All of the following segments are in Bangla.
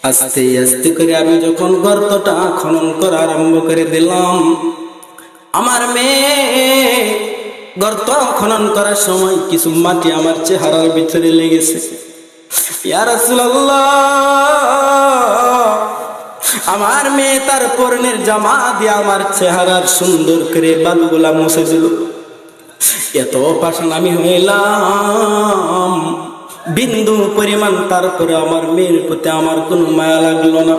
আস্তে আস্তে করে আমি যখন গর্তটা খনন করা আরম্ভ করে দিলাম, আমার মেয়ে গর্ত খনন করার সময় কিছু মাটি আমার চেহারার ভিতরে লেগেছে। ইয়া রাসূলুল্লাহ, আমার মেয়ে তার পরনের জামা দিয়ে আমার চেহারার সুন্দর করে বালগুলা মুছে দিল। এত পাষাণ আমি হইলাম বিন্দু পরিমাণ, তারপরে আমার মেয়ের প্রতি আমার কোনো মায়া লাগলো না।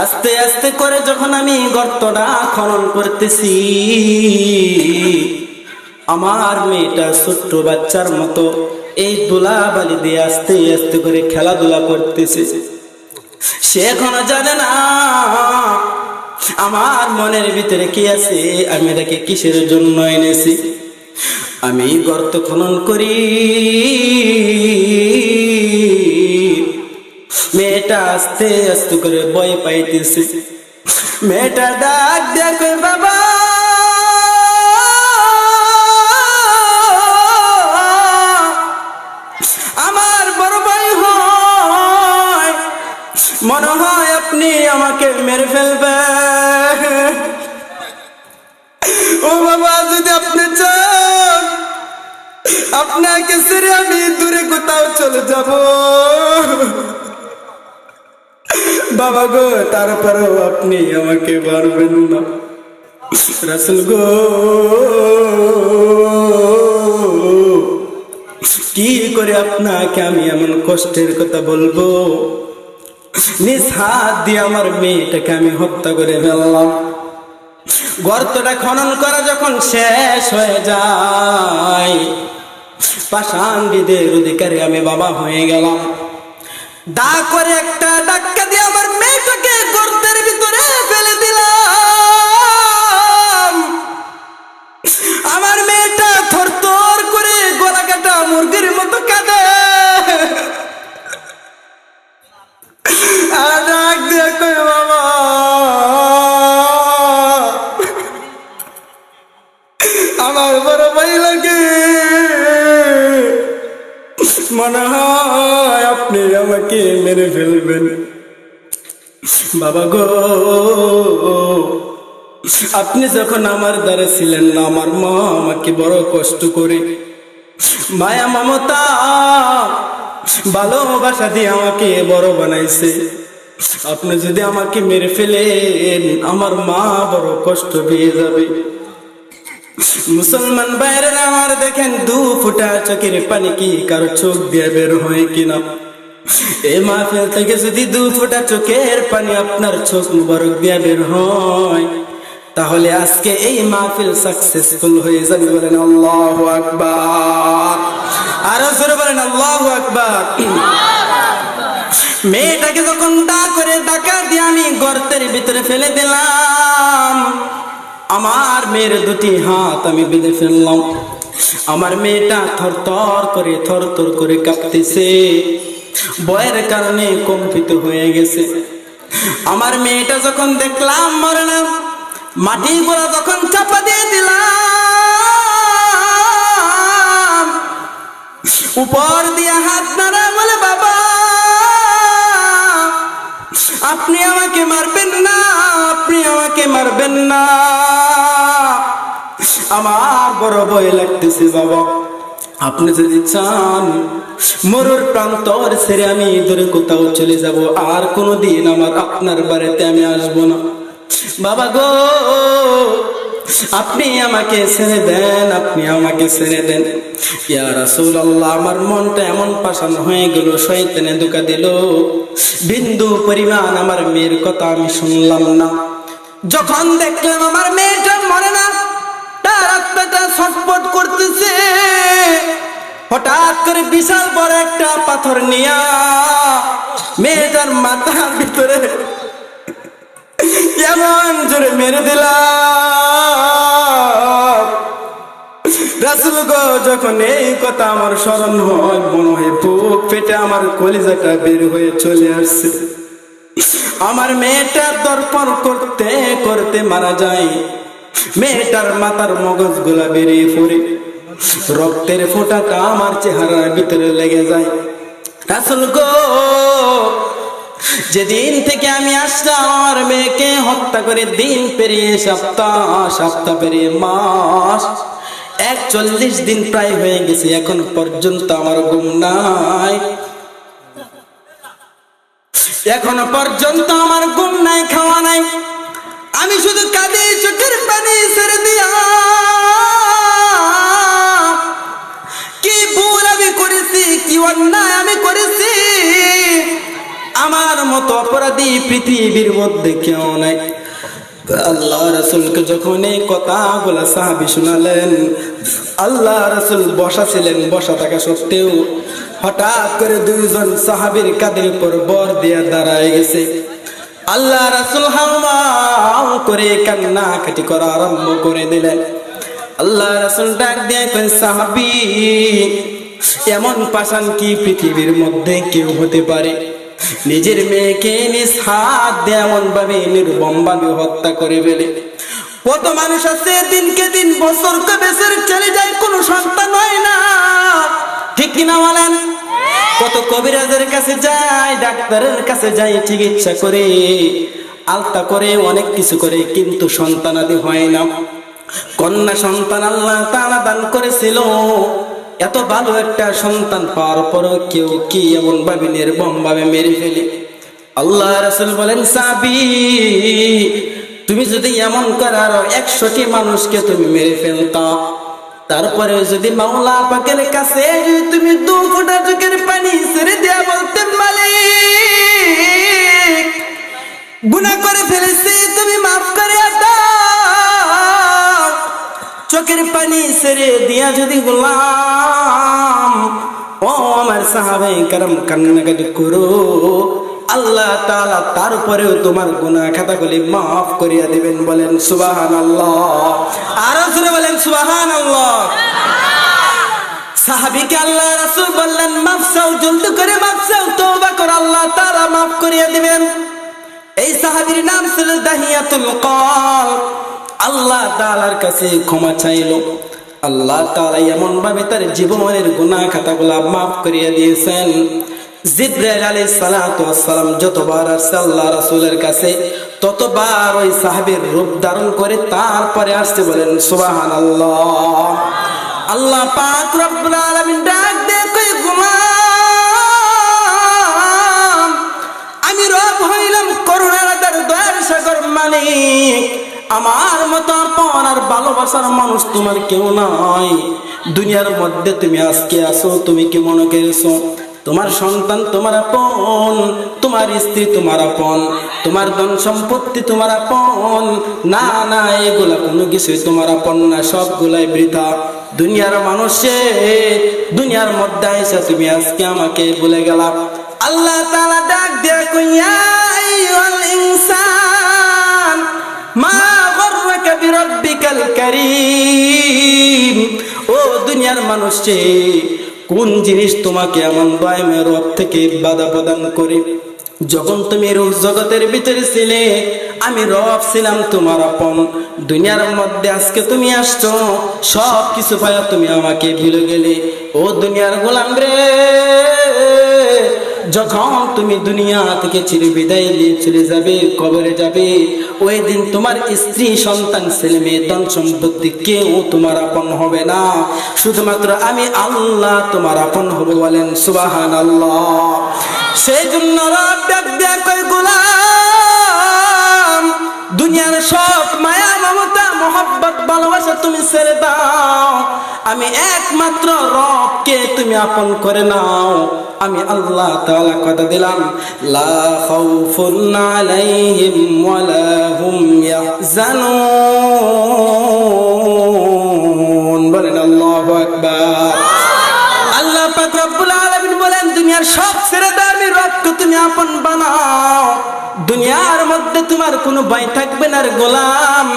আস্তে আস্তে করে যখন আমি গর্তটা খনন করতেছি, আমার মেয়েটা ছোট্ট বাচ্চার মতো এই ধুলাবালি দিয়ে আস্তে আস্তে করে খেলাধুলা করতেছে। সে এখনো জানে না আমার মনের ভিতরে কি আছে, আমি এটাকে কিসের জন্য এনেছি। আমি গর্ত খনন করি, মেয়েটা আস্তে আস্তে করে ভয় পাইতেছে। মেয়েটা ডাক দেখো, বাবা আমার বড় ভাই হয়, মনে হয় আপনি আমাকে মেরে ফেলবে। ও বাবা, যদি আপনি চান আপনাকে ছেড়ে আমি দূরে কোথাও চলে যাব বাবা গো, তারপরেও আপনি আমাকে মারবেন না। রাসূল গো, কি করে আপনাকে আমি এমন কষ্টের কথা বলবো। নিজ হাত দিয়ে আমার মেয়েটাকে আমি হত্যা করে ফেললাম। গর্তটা খনন করা যখন শেষ হয়ে যায়, পাষাণবিদের অধিকারী আমি বাবা হয়ে গেলাম। দা করে একটা ধাক্কা দিয়ে আমার মেয়েটাকে গর্তের ভিতরে ফেলে দিলাম। আমার মেয়েটা থরথর করে গলা কাটা মুরগির মতো কাঁদে। আর ডাক দিয়ে কই, বাবা আমার বড় ভাই লাগে, মনে হয় আপনি আমাকে মেরে ফেলবেন। বাবা গো, আপনি যখন আমার দ্বারা ছিলেন না, আমার মা আমাকে বড় কষ্ট করে মায়া মমতা ভালোবাসা দিয়ে আমাকে বড় বানাইছে। আপনি যদি আমাকে মেরে ফেলেন, আমার মা বড় কষ্ট পেয়ে যাবে। মুসলমান বাইরে আমার দেখেন, দু ফুটা চোখের পানি কি কারো চোখ দিয়ে বের হয় কিনা। এই মাহফিল থেকে যদি দু ফুটা চোখের পানি আপনার চোখ মুবারক দিয়ে বের হয়, তাহলে আজকে এই মাহফিল সাকসেসফুল হয়ে যাবে। বলেন আল্লাহু আকবার, আরো জোরে বলেন আল্লাহু আকবার। মেয়েটাকে যখন দা করে ধাক্কা দিয়ে আমি গর্তের ভিতরে ফেলে দিলাম, আমার মেয়ের দুটি হাত আমি বেঁধে ফেললাম। আমার মেয়েটা থরথর করে কাঁপতেছে, ভয়ের কারণে কম্পিত হয়ে গেছে। আমার মেয়েটা যখন দেখলাম মরে না, মাটি গুলা যখন চাপা দিয়ে দিলাম, উপর দিয়ে হাত নাড়া বলে, বাবা আপনি আমাকে মারবেন না, আপনি আমাকে মারবেন না। আমার বড় ভয় লাগতেছে বাবা, আপনি যদি চান মরুর প্রান্তর ছেড়ে আমি দূরে কোথাও চলে যাব, আর কোনোদিন আমার আপনার বাড়িতে আমি আসবো না। বাবা গো, আপনি আমাকে ছেড়ে দেন, আপনি আমাকে ছেড়ে দেন। ইয়া রাসূলুল্লাহ, আমার মনটা এমন পাষাণ হয়ে গেল, শয়তানে ধোঁকা দিল। বিন্দু পরিমাণ আমার মেয়ের কথা আমি শুনলাম না। যখন দেখলাম আমার মেয়েটা মরে না, তার আত্মাটা ছটফট করতেছে, হঠাৎ করে বিশাল বড় একটা পাথর নিয়া মেয়েটার মাথার ভিতরে এমন জোরে মেরে দিলাম। রাসূল গো, যখন এই কথা আমার স্মরণ হয়, মনে হয় বুক ফেটে আমার কলিজাটা বের হয়ে চলে আসছে। আমার মেয়েটা দর্পণ করতে করতে মারা যায়। মেয়েটার মাথার মগজ গুলা বেরিয়ে পড়ে, রক্তের ফোঁটাটা আমার চেহারার ভিতরে লেগে যায়। রাসূল গো, যেদিন থেকে আমি আসলাম আমার মেয়েকে হত্যা করে দিন পেরিয়ে সপ্তাহ পেরিয়ে মাস 41 দিন প্রায় হয়ে গেছে, এখন পর্যন্ত আমার ঘুম নাই, এখনো পর্যন্ত আমার ঘুম নাই, খাওয়া নাই। আমি শুধু কাঁদি, চোখের পানি ছেড়ে দিয়া। কি ভুল আমি করেছি, কি অন্যায় আমি করেছি, আমার মতো অপরাধী পৃথিবীর মধ্যে কেউ নাই। আল্লাহ রাসূলকে যখন এই কথাগুলা সাহাবী শোনালেন, আল্লাহ রাসূল বসা ছিলেন, বসা থাকা সত্ত্বেও হঠাৎ করে দুইজন সাহাবীর কাঁধের উপর বর দিয়ে দাঁড়ায় গেছে। আল্লাহ রাসূল হাওমাও করে কান্নাকাটি করা আরম্ভ করে দিলেন। আল্লাহ রাসূল ডাক দিয়ে কইলেন, সাহাবী, এমন পাষাণ কি পৃথিবীর মধ্যে কেউ হতে পারে নিজের মেয়েকে নিজ হাত দিয়ে এমন ভাবে নির্মমভাবে হত্যা করে ফেলে? কত মানুষ আছে দিনকে দিন, বছরকে বছর চলে যায়, কোনো সন্তান হয় না, ঠিক কিনা বলেন? কত কবিরাজের কাছে যায়, ডাক্তারের কাছে যায়, চিকিৎসা করে, আলতা করে, অনেক কিছু করে, কিন্তু সন্তানাদি হয় না। কন্যা সন্তান আল্লাহ তাআলা দান করেছিল, এত ভালো একটা সন্তান পাওয়ার পরও কেউ কি এমন ভাবে নির্মম ভাবে মেরে ফেলে? আল্লাহ রাসূল বলেন, সাহাবী, তুমি যদি এমন করার 100টি মানুষকে তুমি মেরে ফেলতা, তারপরে যদি মাওলা পাকের কাছে তুমি 2 ফোঁটা চোখের পানি ছেড়ে দিয়া বলতে, মালিক, গুনাহ করে ফেলেছি, তুমি মাফ করে দাও, চোখের পানি ছেড়ে দিয়া যদি বললাম, ও আমার সাহাবায়ে কেরাম কান্নাকাটি করো, আল্লাহ তাআলা তারপরেও তোমার গুনাহ খাতাগুলি মাফ করিয়া দিবেন। বলেন সুবহানাল্লাহ, আর জোরে বলেন সুবহানাল্লাহ। সাহাবীকে আল্লাহ রাসূল বললেন, মাফ চাও, জলদি করে মাফ চাও, তওবা করো, আল্লাহ তাআলা মাফ করিয়া দিবেন। এই সাহাবীর নাম ছিল দাহিয়াতুল কল। আল্লাহ তাআলার কাছে ক্ষমা চাইলো, আল্লাহ তাআলা এমন ভাবে তার জীবনের গুনাহ খাতাগুলো মাফ করিয়ে দিয়েছেন। জিবরাইল আলাইহিস সালাতু ওয়াস সালাম যতবার আসছে আল্লাহ রাসূলের কাছে, ততবার ওই সাহাবীর রূপ ধারণ করে তারপরে আসতে। বলেন সুবহানাল্লাহ। আল্লাহ পাক রব্বুল আলামিন ডাক দিয়ে কই, গোলাম, আমি রব হইলাম করুণার দয়ার সাগর মালিক, আমার মতো আপন আর ভালোবাসার মানুষ তোমার কেউ নাই। দুনিয়ার মধ্যে তুমি আজকে আসো, তুমি কি মনে করেছো তোমার সন্তান তোমার আপন, তোমার স্ত্রী তোমার আপন, তোমার ধন সম্পত্তি তোমার আপন? না না, এগুলা কোনো কিছুই তোমার আপন না, সবগুলাই বৃথা। দুনিয়ার মানুষে দুনিয়ার মধ্যে আইসা তুমি আজকে আমাকে ভুলে গেলা। আল্লাহ তাআলা ডাক দিয়া কইয়া, আইয়ুল ইনসান মা গররাকা বিরাব্বিকাল কারীম, ও দুনিয়ার মানুষে, কোন জিনিস তোমাকে এমন ভয়ময় রব থেকে বাধা প্রদান করে? যখন তুমি রূহ জগতের ভিতরে ছিলে, আমি রব ছিলাম তোমার আপন। দুনিয়ার মধ্যে আজকে তুমি আসছো, সব কিছু পায়া তুমি আমাকে ভুলে গেলে। ও দুনিয়ার গোলাম রে, যখন তুমি দুনিয়া থেকে চির বিদায় নিয়ে চলে যাবে, কবরে যাবে, ওই দিন তোমার স্ত্রী, সন্তান, ছেলে মেয়ে, ধন সম্পত্তি কেউ তোমার আপন হবে না, শুধুমাত্র আমি আল্লাহ তোমার আপন হব। বলেন সুবহানাল্লাহ। সেই জন্য রব ডাক দিয়া কয়, গোলাম, দুনিয়ার সব মায়া মমতা মোহাব্বত ভালোবাসা তুমি ছেড়ে দাও, আমি একমাত্র রবকে তুমি আপন করে নাও। আমি আল্লাহ তাআলা কথা দিলাম, লা খাউফুন আলাইহিম ওয়ালা হুম ইয়াহজানুন। বলেন আল্লাহু আকবার। আল্লাহ পাক রব্বুল আলামিন বলেন, দুনিয়ার সব ছেড়ে দাও, আমি রবকে তুমি আপন বানাও। দুনিয়ার মধ্যে তোমার কোনো ভয় থাকবে না রে গোলাম,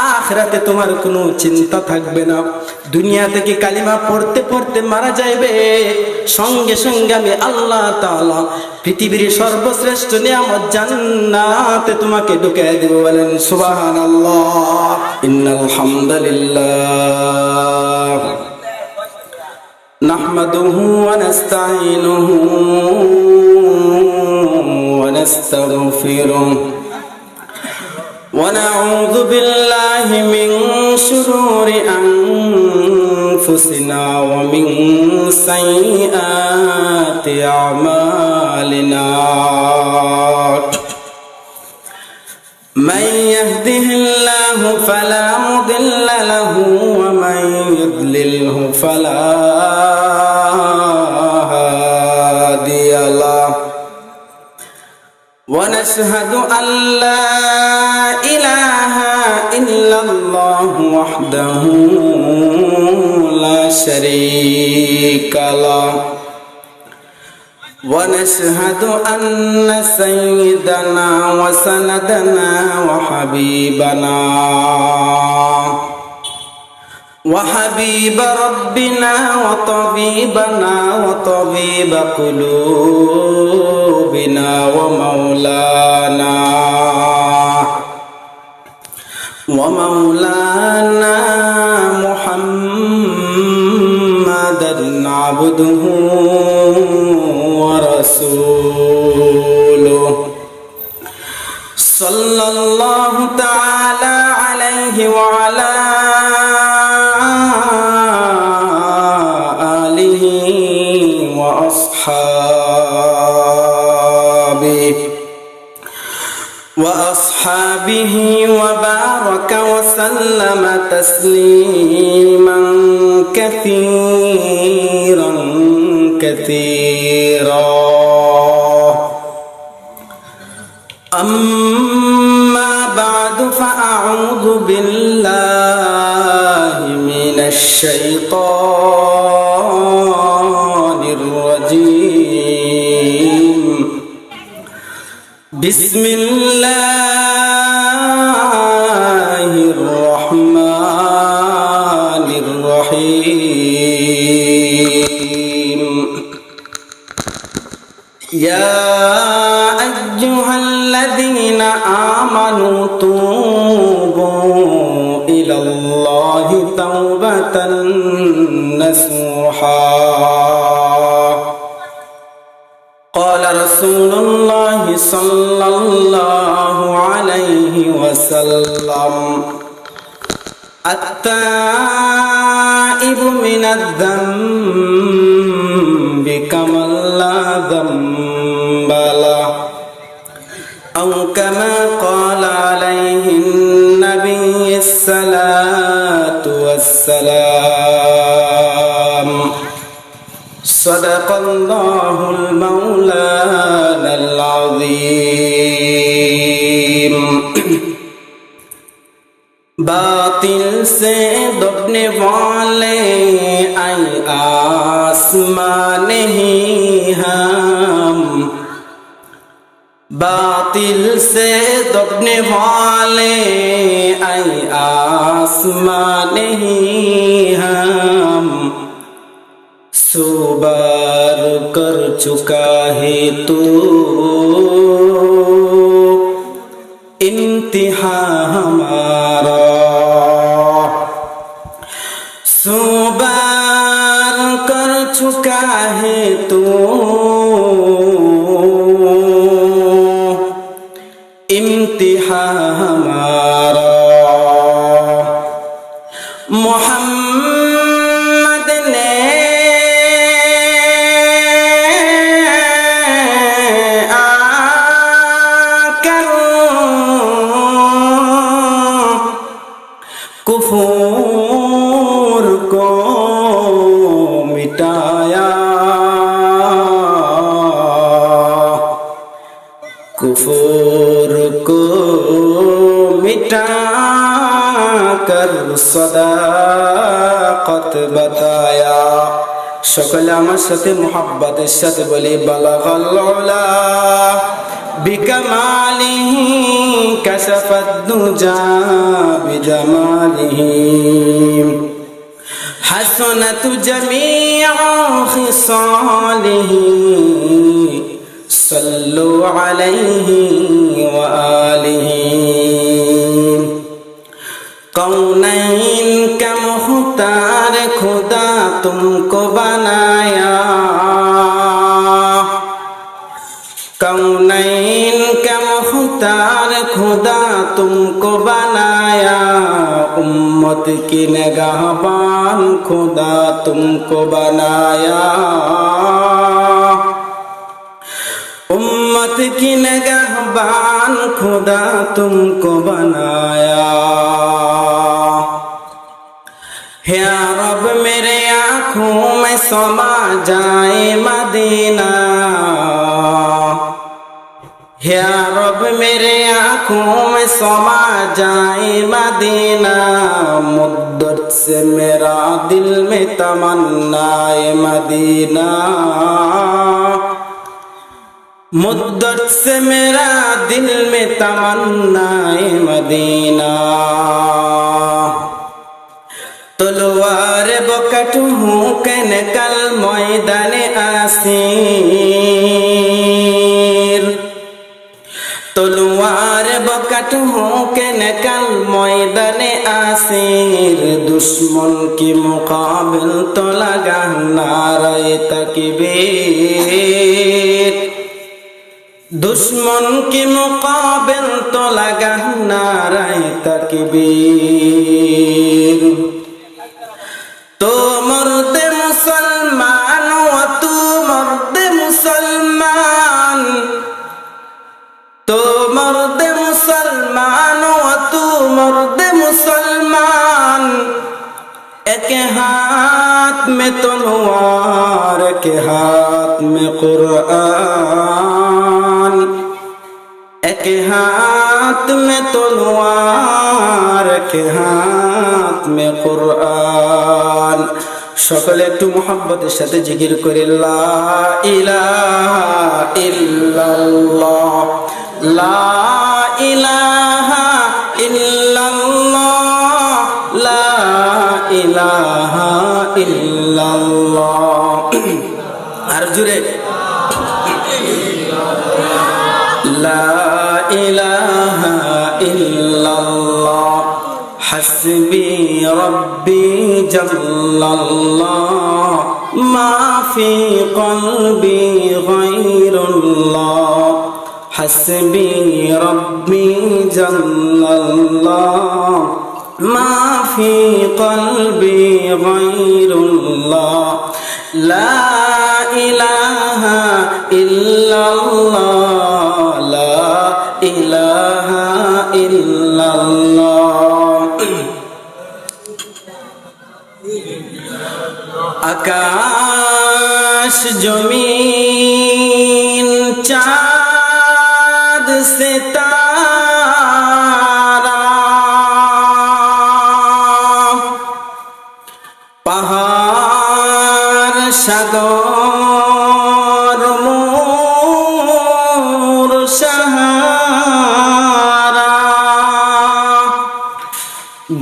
আখিরাতে তোমার কোনো চিন্তা থাকবে না। দুনিয়া থেকে কালিমা পড়তে পড়তে মারা যাইবে, সঙ্গে সঙ্গে আমি আল্লাহ তাআলা পৃথিবীর সর্বশ্রেষ্ঠ নিয়ামত জান্নাতে তোমাকে ঢুকিয়ে দেব। বলেন সুবহানাল্লাহ। ইন্নাল হামদুলিল্লাহ নাহমাদুহু ওয়া নাস্তাঈনুহু ওয়া ونستغفره ونعوذ بالله من شرور أنفسنا ومن سيئات أعمالنا من يهده الله فلا مضل له ومن يضلله فلا هادي له ونشهد أن لا إله إلا الله وحده لا شريك له ونشهد أن سيدنا وسندنا وحبيب ربنا وطبيبنا وطبيب قلوبنا ومولانا محمدا عبده ورسوله صلى الله تعالى عليه وعلى آله وأصحابه وبارك وسلم تسليما كثيرا أما بعد فأعوذ بالله من الشيطان الرجيم بسم الله الرحمن الرحيم يا أيها الذين آمنوا توبوا إلى الله توبة نصوحا قال رسول الله صلى الله عليه وسلم التائب من الذنب كمن لا ذنب له أو كما قال عليه النبي الصلاة والسلام صدق الله المولانا العظيم बातिल से दबने वाले आई आसमान ही हम बातिल से दबने वाले आई आसमान ही हम सुबार कर चुका है तू इंतहा हमारा सुबार कर चुका है तू इंतहा हमारा मोहम्मद ने आकर कुफूर को मिटाया कुफूर को मिटा कर सदाकत बताया সকলে আমার সাথে মুহাব্বতের সাথে বলি বালাগাল উলা বিকামালিহি কাশাফাদ দুজা বিজামালিহি হাসানাতু জামিউ খিসালিহি সাল্লু আলাইহি ওয়া আলিহি कौनैन का मुख्तार खुदा तुमको बनाया कौनैन मुख्तार खुदा तुमको बनाया, उम्मत की निगाहबान खुदा तुमको बनाया, उम्मत की निगाहबान खुदा तुमको बनाया। हे रब मेरे आँखों में समा जाए मदीना, हे रब मेरे आँखों में समा जाए मदीना, मुद्दत से मेरा दिल में तमन्ना है मदीना, मुद्दत से मेरा दिल में तमन्ना है मदीना। तलवार बकट हूँ के निकल मैदाने आसीर, तलवार बकट हूँ के निकल मैदाने आसीर, दुश्मन के मुकाबिल तो लगा नारे तकबीर, दुश्मन के मुकाबिल तो लगा नारे तकबीर। तो मर्द मुसलमान व तू मर्द मुसलमान, तो मर्द मुसलमान व तू मर्द मुसलमान, एक हाथ में तलवार के हाथ में कुरान, एक हाथ में तलवार के हाथ में कुरान। সকলে একটু মুহাব্বতের সাথে জিকির করে লা ইলাহা ইল্লাল্লাহ, লা ইলাহা ইল্লাল্লাহ, লা ইলাহা ইল্লাল্লাহ। আর জোরে লা ইলাহা ইল্লাল্লাহ, হাসবি রব্বি জাল্লাল্লাহ, মা ফি কলবি গায়রুল্লাহ, হাসবি রব্বি জাল্লাল্লাহ, মা ফি কলবি গায়রুল্লাহ, লা ইলাহা ইল্লাল্লাহ, লা ইলাহা ইল্লাল্লাহ। আকাশ জমিন চাঁদ সিতারা, পাহাড় সাগর মোর সাহারা,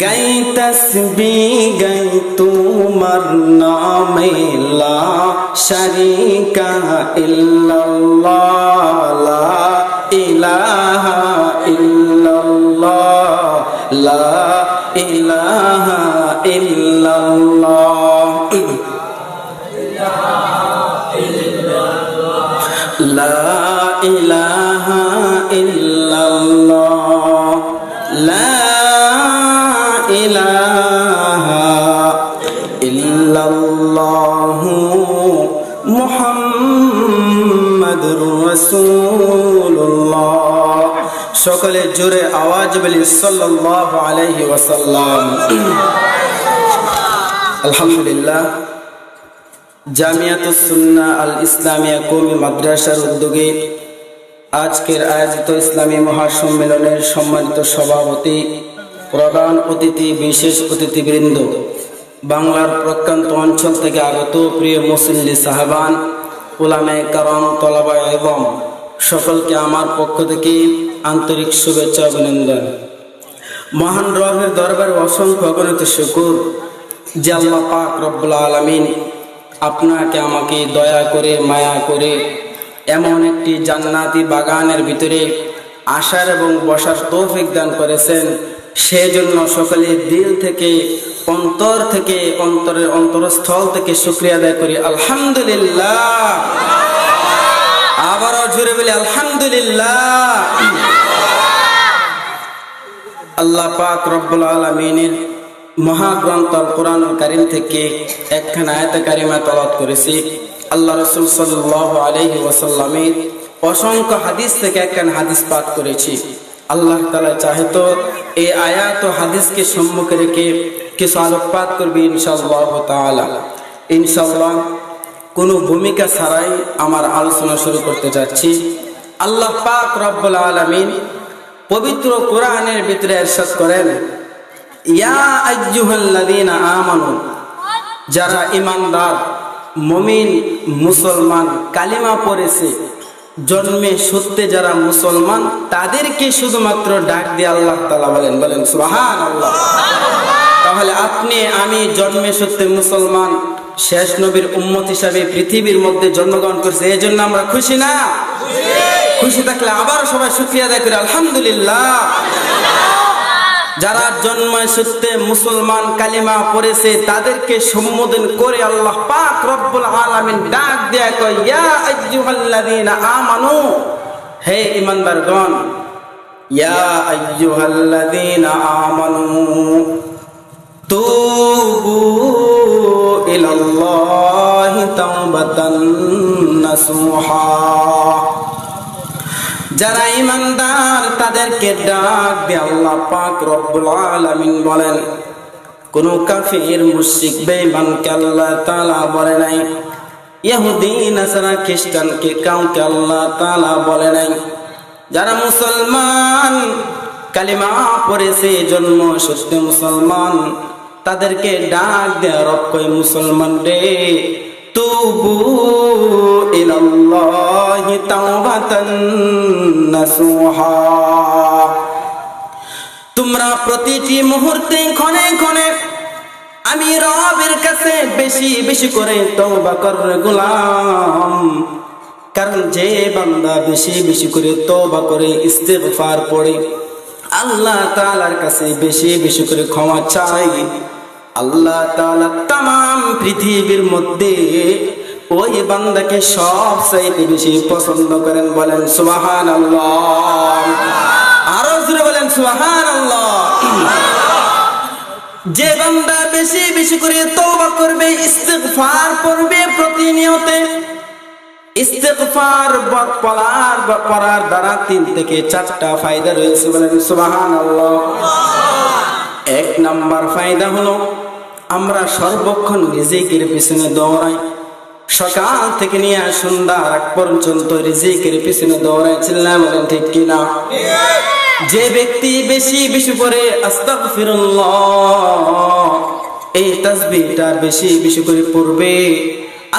গাই তসবিহ গাই তোমার নামে, লা শারীকা ইল্লাল্লাহ, লা ইলাহা ইল্লাল্লাহ, লা ইলাহা ইল্লাল্লাহ, লা ইলাহা ইল্লাল্লাহ, লা ইলাহা ইল্লাল্লাহু মুহাম্মাদুর রাসূলুল্লাহ। সকলে জোরে আওয়াজ বলি সাল্লাল্লাহু আলাইহি ওয়াসাল্লাম। আলহামদুলিল্লাহ, জামিয়াতুস সুন্নাহ আল ইসলামিয়া কওমি মাদ্রাসার উদ্যোগে আজকের আয়োজিত ইসলামী মহাসম্মেলনের সম্মানিত সভাপতি, প্রধান অতিথি, বিশেষ অতিথিবৃন্দ, বাংলার প্রত্যন্ত অঞ্চল থেকে আগত প্রিয় মুসল্লি সাহাবান, উলামায়ে কেরাম, তলাবা এবং সকলকে আমার পক্ষ থেকে আন্তরিক শুভেচ্ছা অভিনন্দন। মহান রবের দরবারে অসংখ্য অগণিত শুকর যে আল্লাহ পাক রব্বুল আলামিন আপনাকে আমাকে দয়া করে মায়া করে এমন একটি জান্নাতি বাগানের ভিতরে আসার এবং বসার তৌফিক দান করেছেন। সেজন্য সকলে দিল থেকে, অন্তর থেকে, অন্তরের অন্তরস্থল থেকে শুকরিয়া আদায় করি আলহামদুলিল্লাহ। আবারও জোরে বলি আলহামদুলিল্লাহ। আল্লাহ পাক রব্বুল আলামিনের মহাগ্রন্থ আল কোরআনুল কারীম থেকে একখানা আয়াতে কারিমা তেলাওয়াত করেছি। আল্লাহ রাসূল সাল্লাল্লাহু আলাইহি ওয়াসাল্লামের অসংখ্য হাদিস থেকে একখানা হাদিস পাঠ করেছি। আল্লাহ তাআলা চাহে তো এই আয়াত ও হাদিসকে সম্মুখে রেখে কিছু আলোকপাত করবে ইনশাআল্লাহ তাআলা। ইনশাআল্লাহ কোনো ভূমিকা ছাড়াই আমার আলোচনা শুরু করতে যাচ্ছি। আল্লাহ পাক রব্বুল আলামিন পবিত্র কোরআনের ভিতরে ইরশাদ করেন, ইয়া আইয়ুহাল্লাযীনা আমানু, যারা ঈমানদার মুমিন মুসলমান কালিমা পড়েছে জন্মে সত্যি যারা মুসলমান তাদেরকে শুধুমাত্র ডাক দিয়ে আল্লাহ তাআলা বলেন সুবহানাল্লাহ। তাহলে আপনি আমি জন্মে সত্যি মুসলমান শেষ নবীর উম্মত হিসাবে পৃথিবীর মধ্যে জন্মগ্রহণ করছে, এই জন্য আমরা খুশি না? খুশি থাকলে আবার সবাই শুকরিয়া আদায় করি আলহামদুলিল্লাহ। যারা জন্মায় সত্যি মুসলমান কালিমা পড়েছে তাদেরকে সম্বোধন করে আল্লাহ পাক রব্বুল আলামিন ডাক দেয়া কয়, ইয়া আইয়ুহাল্লাযীনা আমানু, হে ঈমানদারগণ, ইয়া আইয়ুহাল্লাযীনা আমানু তুবু ইলাল্লাহি তাওবাতান নাসুহা। যারা ঈমানদার তাদেরকে ডাক দিয়ে আল্লাহ পাক রব্বুল আলামিন বলেন। কোন কাফির মুশরিক বেঈমানকে আল্লাহ তাআলা বলে নাই, ইহুদি নাসারা খ্রিস্টানকে কাউকে আল্লাহ তাআলা বলে নাই। যারা মুসলমান কালিমা পড়েছে জন্ম সত্যি মুসলমান তাদেরকে ডাক দেয়া রব কয়, মুসলমান রে তুবু ইলাল্লাহি তাওবাতান নাসুহা। তোমরা প্রতিটি মুহূর্তে ক্ষণে ক্ষণে আমি রবের কাছে বেশি বেশি করে তওবা কর গোলাম। কারণ যে বান্দা বেশি বেশি করে তওবা করে ইস্তিগফার পড়ে আল্লাহ তাআলার কাছে বেশি বেশি করে ক্ষমা চাই, আল্লাহ তাআলা তামাম পৃথিবীর মধ্যে ওই বান্দাকে সবচাইতে বেশি পছন্দ করেন। বলেন সুবহানাল্লাহ, আরো জোরে বলেন সুবহানাল্লাহ। যে বান্দা বেশি বেশি করে তওবা করবে ইস্তিগফার করবে প্রতিনিয়ত, ইস্তিগফার পড়ার দ্বারা 3 থেকে 4টা ফায়দা রয়েছে। বলেন সুবহানাল্লাহ। 1 নাম্বার ফায়দা হলো আমরা সর্বক্ষণ রিজিকের পিছনে দৌড়াই, সকাল থেকে নিয়ে সন্ধ্যা আগ পর্যন্ত রিজিকের পিছনে দৌড়াই। চিল্লায় বলেন ঠিক কিনা? যে ব্যক্তি বেশি বেশি করে আস্তাগফিরুল্লাহ এই তাসবিহটা বেশি বেশি করে পড়বে,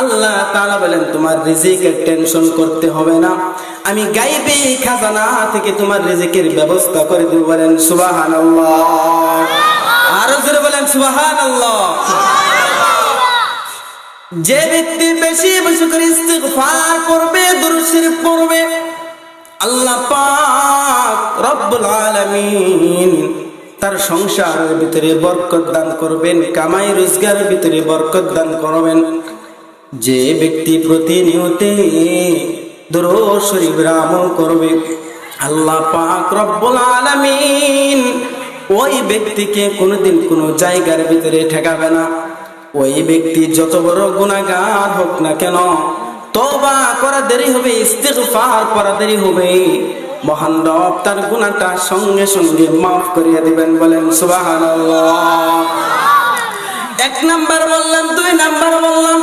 আল্লাহ তাআলা বলেন তোমার রিজিকের টেনশন করতে হবে না, আমি গায়বী খাজানা থেকে তোমার রিজিকের ব্যবস্থা করে দেব। বলেন সুবহানাল্লাহ, আরো জোরে বলেন সুবহানাল্লাহ। যে ব্যক্তি বেশি বেশি করে ইস্তিগফার করবে দুরূদ শরীফ পড়বে, আল্লাহ পাক রব্বুল আলামিন তার সংসারের ভিতরে বরকত দান করবেন, কামাই রোজগারের ভিতরে বরকত দান করবেন। যে ব্যক্তি প্রতিনিয়ত দুরূদ শরীফের আমল করবে আল্লাহ পাক রব্বুল আলামিন ওই ব্যক্তিকে কোনোদিন কোনো জায়গার ভিতরে ঠেকাবে না। ওই ব্যক্তি যত বড় গুনাহগার হোক না কেন, তওবা করা দেরি হবে, ইস্তিগফার করা দেরি হবে, মহান রব তার গুনাহটা সঙ্গে সঙ্গে মাফ করিয়ে দিবেন। বলেন সুবহানাল্লাহ। 1 নাম্বার বললাম, 2 নাম্বার বললাম,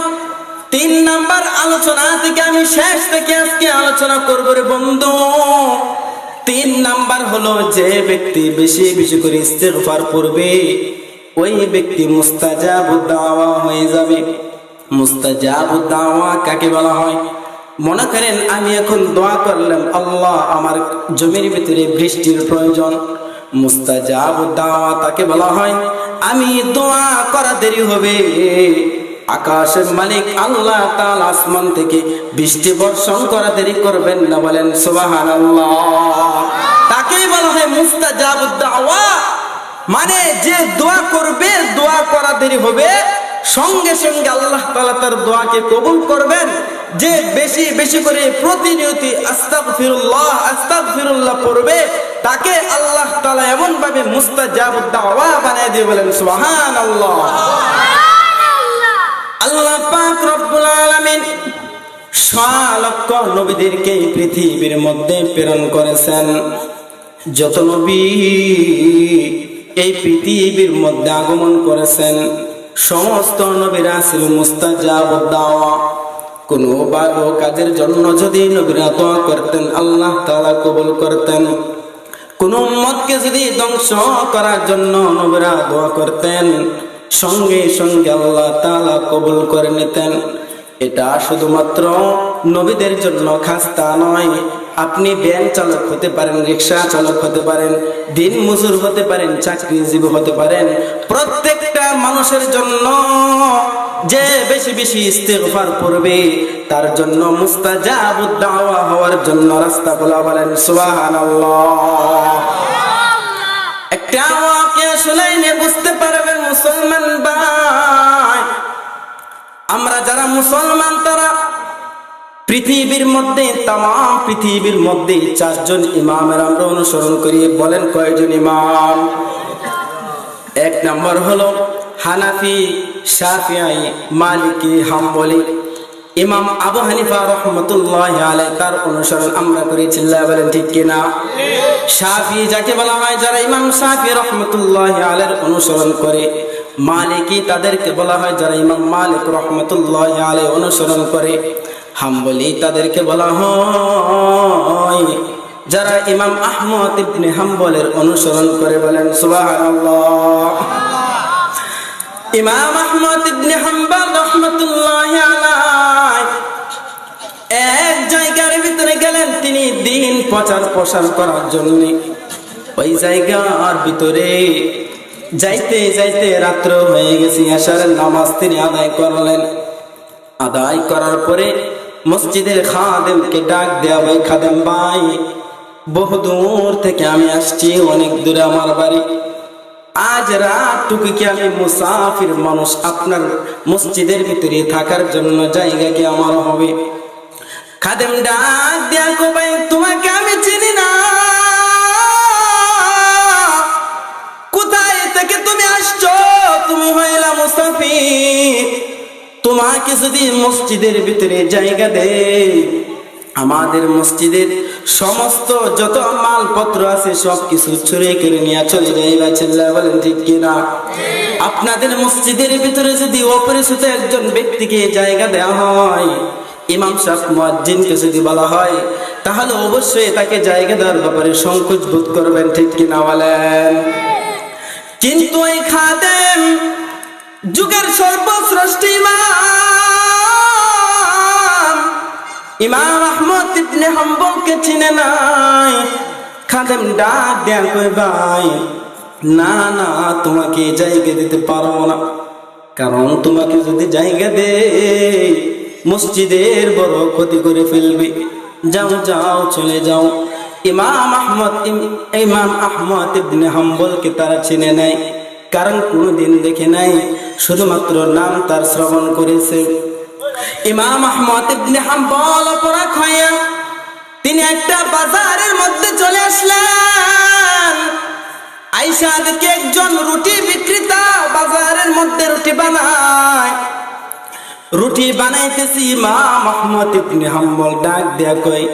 3 নাম্বার আলোচনা থেকে আমি শেষ থেকে আজকে আলোচনা করব রে বন্ধু। 3 নাম্বার হলো যে ব্যক্তি বেশি বেশি করে ইস্তিগফার করবে ওই ব্যক্তি মুস্তাজাবুদ দাওয়া হয়ে যাবে। মুস্তাজাবুদ দাওয়া কাকে বলা হয়? মনে করেন আমি এখন দোয়া করলাম, আল্লাহ আমার জমির ভিতরে বৃষ্টির প্রয়োজন, মুস্তাজাবুদ দাওয়া তাকে বলা হয়। আমি দোয়া করা দেরি হবে, আকাশের মালিক আল্লাহ তাআলা আসমান থেকে বৃষ্টি বর্ষণ করা দেরি করবেন না। বলেন সুবহানাল্লাহ। তাকেই বলা হয় মুস্তাজাবুদ দাওয়া। মানে যে দোয়া করবে, দোয়া করা দেরি হবে, সঙ্গে সঙ্গে আল্লাহ তাআলা তার দোয়াকে কবুল করবেন। যে বেশি বেশি করে প্রতিনিয়ত আস্তাগফিরুল্লাহ আস্তাগফিরুল্লাহ পড়বে তাকে আল্লাহ তাআলা এমন ভাবে মুস্তাজাবুদ দাওয়া বানিয়ে দিয়ে বলেন সুবহানাল্লাহ। আল্লাহ পাক রব্বুল আলামিন লক্ষ নবীদেরকে পৃথিবীর মধ্যে প্রেরণ করেছেন। যত নবী এই পৃথিবীর মধ্যে আগমন করেছেন সমস্ত নবীরা ছিল মুস্তাজাবুদ দাওয়া। কোন ভালো কাজের জন্য যদি নবীরা দোয়া করতেন আল্লাহ তাআলা কবুল করতেন। কোন উম্মতকে যদি ধ্বংস করার জন্য নবীরা দোয়া করতেন সঙ্গে সঙ্গে আল্লাহ তাআলা কবুল করে নিতেন। এটা শুধুমাত্র নবীদের জন্য খাস তা নয়। আপনি ভ্যান চালক হতে পারেন, রিক্সা চালক হতে পারেন, দিন মজুর হতে পারেন, চাকরিজীবী হতে পারেন, প্রত্যেকটা মানুষের জন্য যে বেশি বেশি ইস্তিগফার করবে তার জন্য মুস্তাজাবুদ দাওয়া হওয়ার জন্য রাস্তা খোলা। বলেন সুবহানাল্লাহ। একটা ওয়াকিয়া শুনাইলে বুঝতে পারবেন মুসলমান ভাই, আমরা যারা মুসলমান তারা পৃথিবীর মধ্যে তাম পৃথিবীর মধ্যে 4 জন ইমামের আমরা অনুসরণ করি। বলেন কয়জন ইমাম? 1 নম্বর হলো হানাফি, শাফিঈ, মালিকি, হাম্বলি। ইমাম আবু হানিফা রাহমাতুল্লাহি আলাইহি তার অনুসরণ আমরা করি। চিল্লায়া বলেন ঠিক কিনা? শাফিঈ যাকে বলা হয় যারা ইমাম শাফিঈ রাহমাতুল্লাহি আলাইহির অনুসরণ করে। মালিকি তাদেরকে বলা হয় যারা ইমাম মালিক রাহমাতুল্লাহি আলাইহি অনুসরণ করে। হাম্বলি তাদেরকে বলা হয় যারা ইমাম আহমদ ইবনে হাম্বলের অনুসরণ করে। বলেন সুবহানাল্লাহ। ইমাম আহমদ ইবনে হাম্বল রাহমাতুল্লাহি আলাইহি এক জায়গার ভিতরে গেলেন তিনি দ্বীন প্রচার প্রসার করার জন্য। ওই জায়গার ভিতরে যাইতে যাইতে রাত্র হয়ে গেছে। এশারের নামাজ তিনি আদায় করলেন। আদায় করার পরে মসজিদের খাদেমকে ডাক দেয়া, ভাই খাদেম ভাই, বহু দূর থেকে আমি আসছি, অনেক দূরে আমার বাড়ি। আজ রাতটুকু কি আমি মুসাফির মানুষ, আপনার মসজিদের ভিতরে থাকার জন্য জায়গা কি আমার হবে? খাদেম ডাক দেয়া, কো ভাই তোমাকে আমি চিনি না, কোথায় থেকে তুমি আসছো? তুমি হইলা মুসাফির, তোমাকে যদি মসজিদের ভিতরে জায়গা দেয় আমাদের মসজিদের সমস্ত যত মালপত্র আছে সবকিছু চুরি করে নিয়ে চলে যাইবা। চিল্লায়া বলেন ঠিক কিনা? আপনাদের মসজিদের ভিতরে যদি অপরিচিত একজন ব্যক্তিকে জায়গা দেওয়া হয়, ইমাম সাহেব মুয়াজ্জিনকে যদি বলা হয়, তাহলে অবশ্যই তাকে জায়গা দেওয়ার ব্যাপারে সংকোচ বোধ করবেন। ঠিক কিনা বলেন? কিন্তু এই খাদেম যুগের সর্বশ্রেষ্ঠ ইমাম আহমদ ইবনে হাম্বলকে চিনে নাই। খাদেম ডাক দেয়া, কই ভাই না না, তোমাকে জায়গা দিতে পারবো না, কারণ তোমাকে যদি জায়গা দে মসজিদের বড় ক্ষতি করে ফেলবে। যাও যাও, চলে যাও। ইমাম আহমদ ইবনে হাম্বলকে তারা চিনে নাই, কারণ কোনদিন দেখে নাই, শুধুমাত্র নাম তার শ্রবণ করেছে। ইমাম আহমদ ইবনে হাম্বল অপরাধ হইয়া তিনি একটা বাজারের মধ্যে চলে আসলেন। আইসা দেখে একজন রুটি বিক্রেতা বাজারের মধ্যে রুটি বানায়। রুটি বানাইতেছি, ইমাম আহমদ ইবনে হাম্বল ডাক দেয়া কই,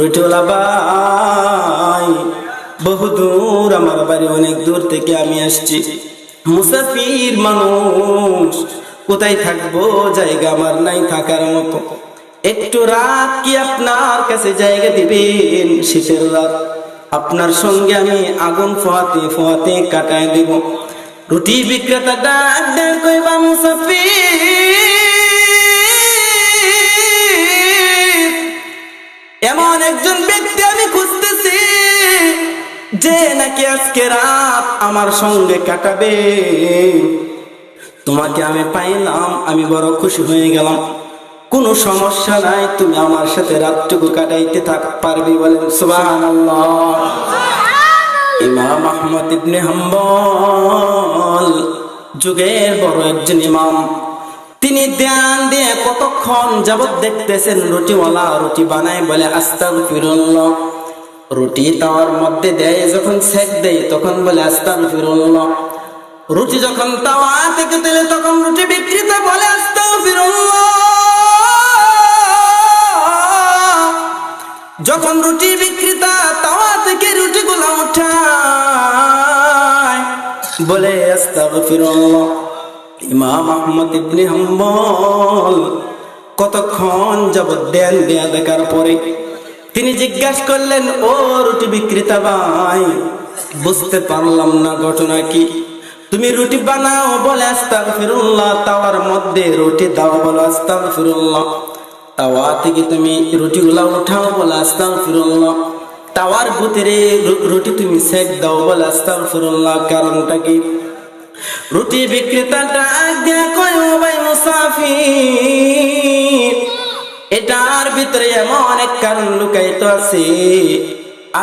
রুটিওয়ালা ভাই, বহুদূর আমার বাড়ি, অনেক দূর থেকে আমি আসছি, মুসাফির মানুষ, কোথায় থাকবো? জায়গা আমার নাই থাকার মতো। একটু রাত কি আপনার কাছে জায়গা দিবেন? শীতের রাত, আপনার সঙ্গে আমি আগুন ফোয়াতে ফোয়াতে কাটায় দেব। রুটি বিক্রেতা ডাক দেয়, কইবা মুসাফির, এমন একজন ব্যক্তি আমি খুঁজতেছি যে নাকি আজকে রাত আমার সঙ্গে কাটাবে। তোমাকে আমি পাইলাম, আমি বড় খুশি হয়ে গেলাম। কোনো সমস্যা নাই, তুমি আমার সাথে রাতটুকু কাটাইতে পারবি। বলেন সুবহানাল্লাহ। ইমাম আহমদ ইবনে হাম্বল যুগের বড় একজন ইমাম। তিনি ধ্যান দিয়ে কতক্ষণ যাবত দেখতেছেন রুটিওয়ালা রুটি বানায়, বলে আস্তাগফিরুল্লাহ। রুটি তাওয়ার মধ্যে দেয়, যখন সেক দেয় তখন বলে আস্তাগফিরুল্লাহ। রুটি যখন তাওয়া থেকে তুলে তখন রুটি বিক্রেতা বলে আস্তাগফিরুল্লাহ। যখন রুটি বিক্রেতা তাওয়া থেকে রুটিগুলো উঠায় বলে আস্তাগফিরুল্লাহ। ইমাম আহমদ ইবনে হাম্বল কতক্ষণ যাবত ধ্যান দেয়া দেখার পরে তিনি জিজ্ঞাসা করলেন, ও রুটি বিক্রেতা ভাই, বুঝতে পারলাম না ঘটনা কি? তুমি রুটি বানাও বলে আস্তাগফিরুল্লাহ, তাওয়ার মধ্যে রুটি দাও বলে আস্তাগফিরুল্লাহ, তাওয়া থেকে তুমি রুটিগুলা উঠাও বলে আস্তাগফিরুল্লাহ, তাওয়ার ভিতরে রুটি তুমি সেক দাও বলে আস্তাগফিরুল্লাহ, কারণটা কি? রুটি বিক্রেতাটা আজ্ঞা কয়, ও ভাই মুসাফির, এটার ভিতরে এমন এক কারণ লুকায়িত আছে,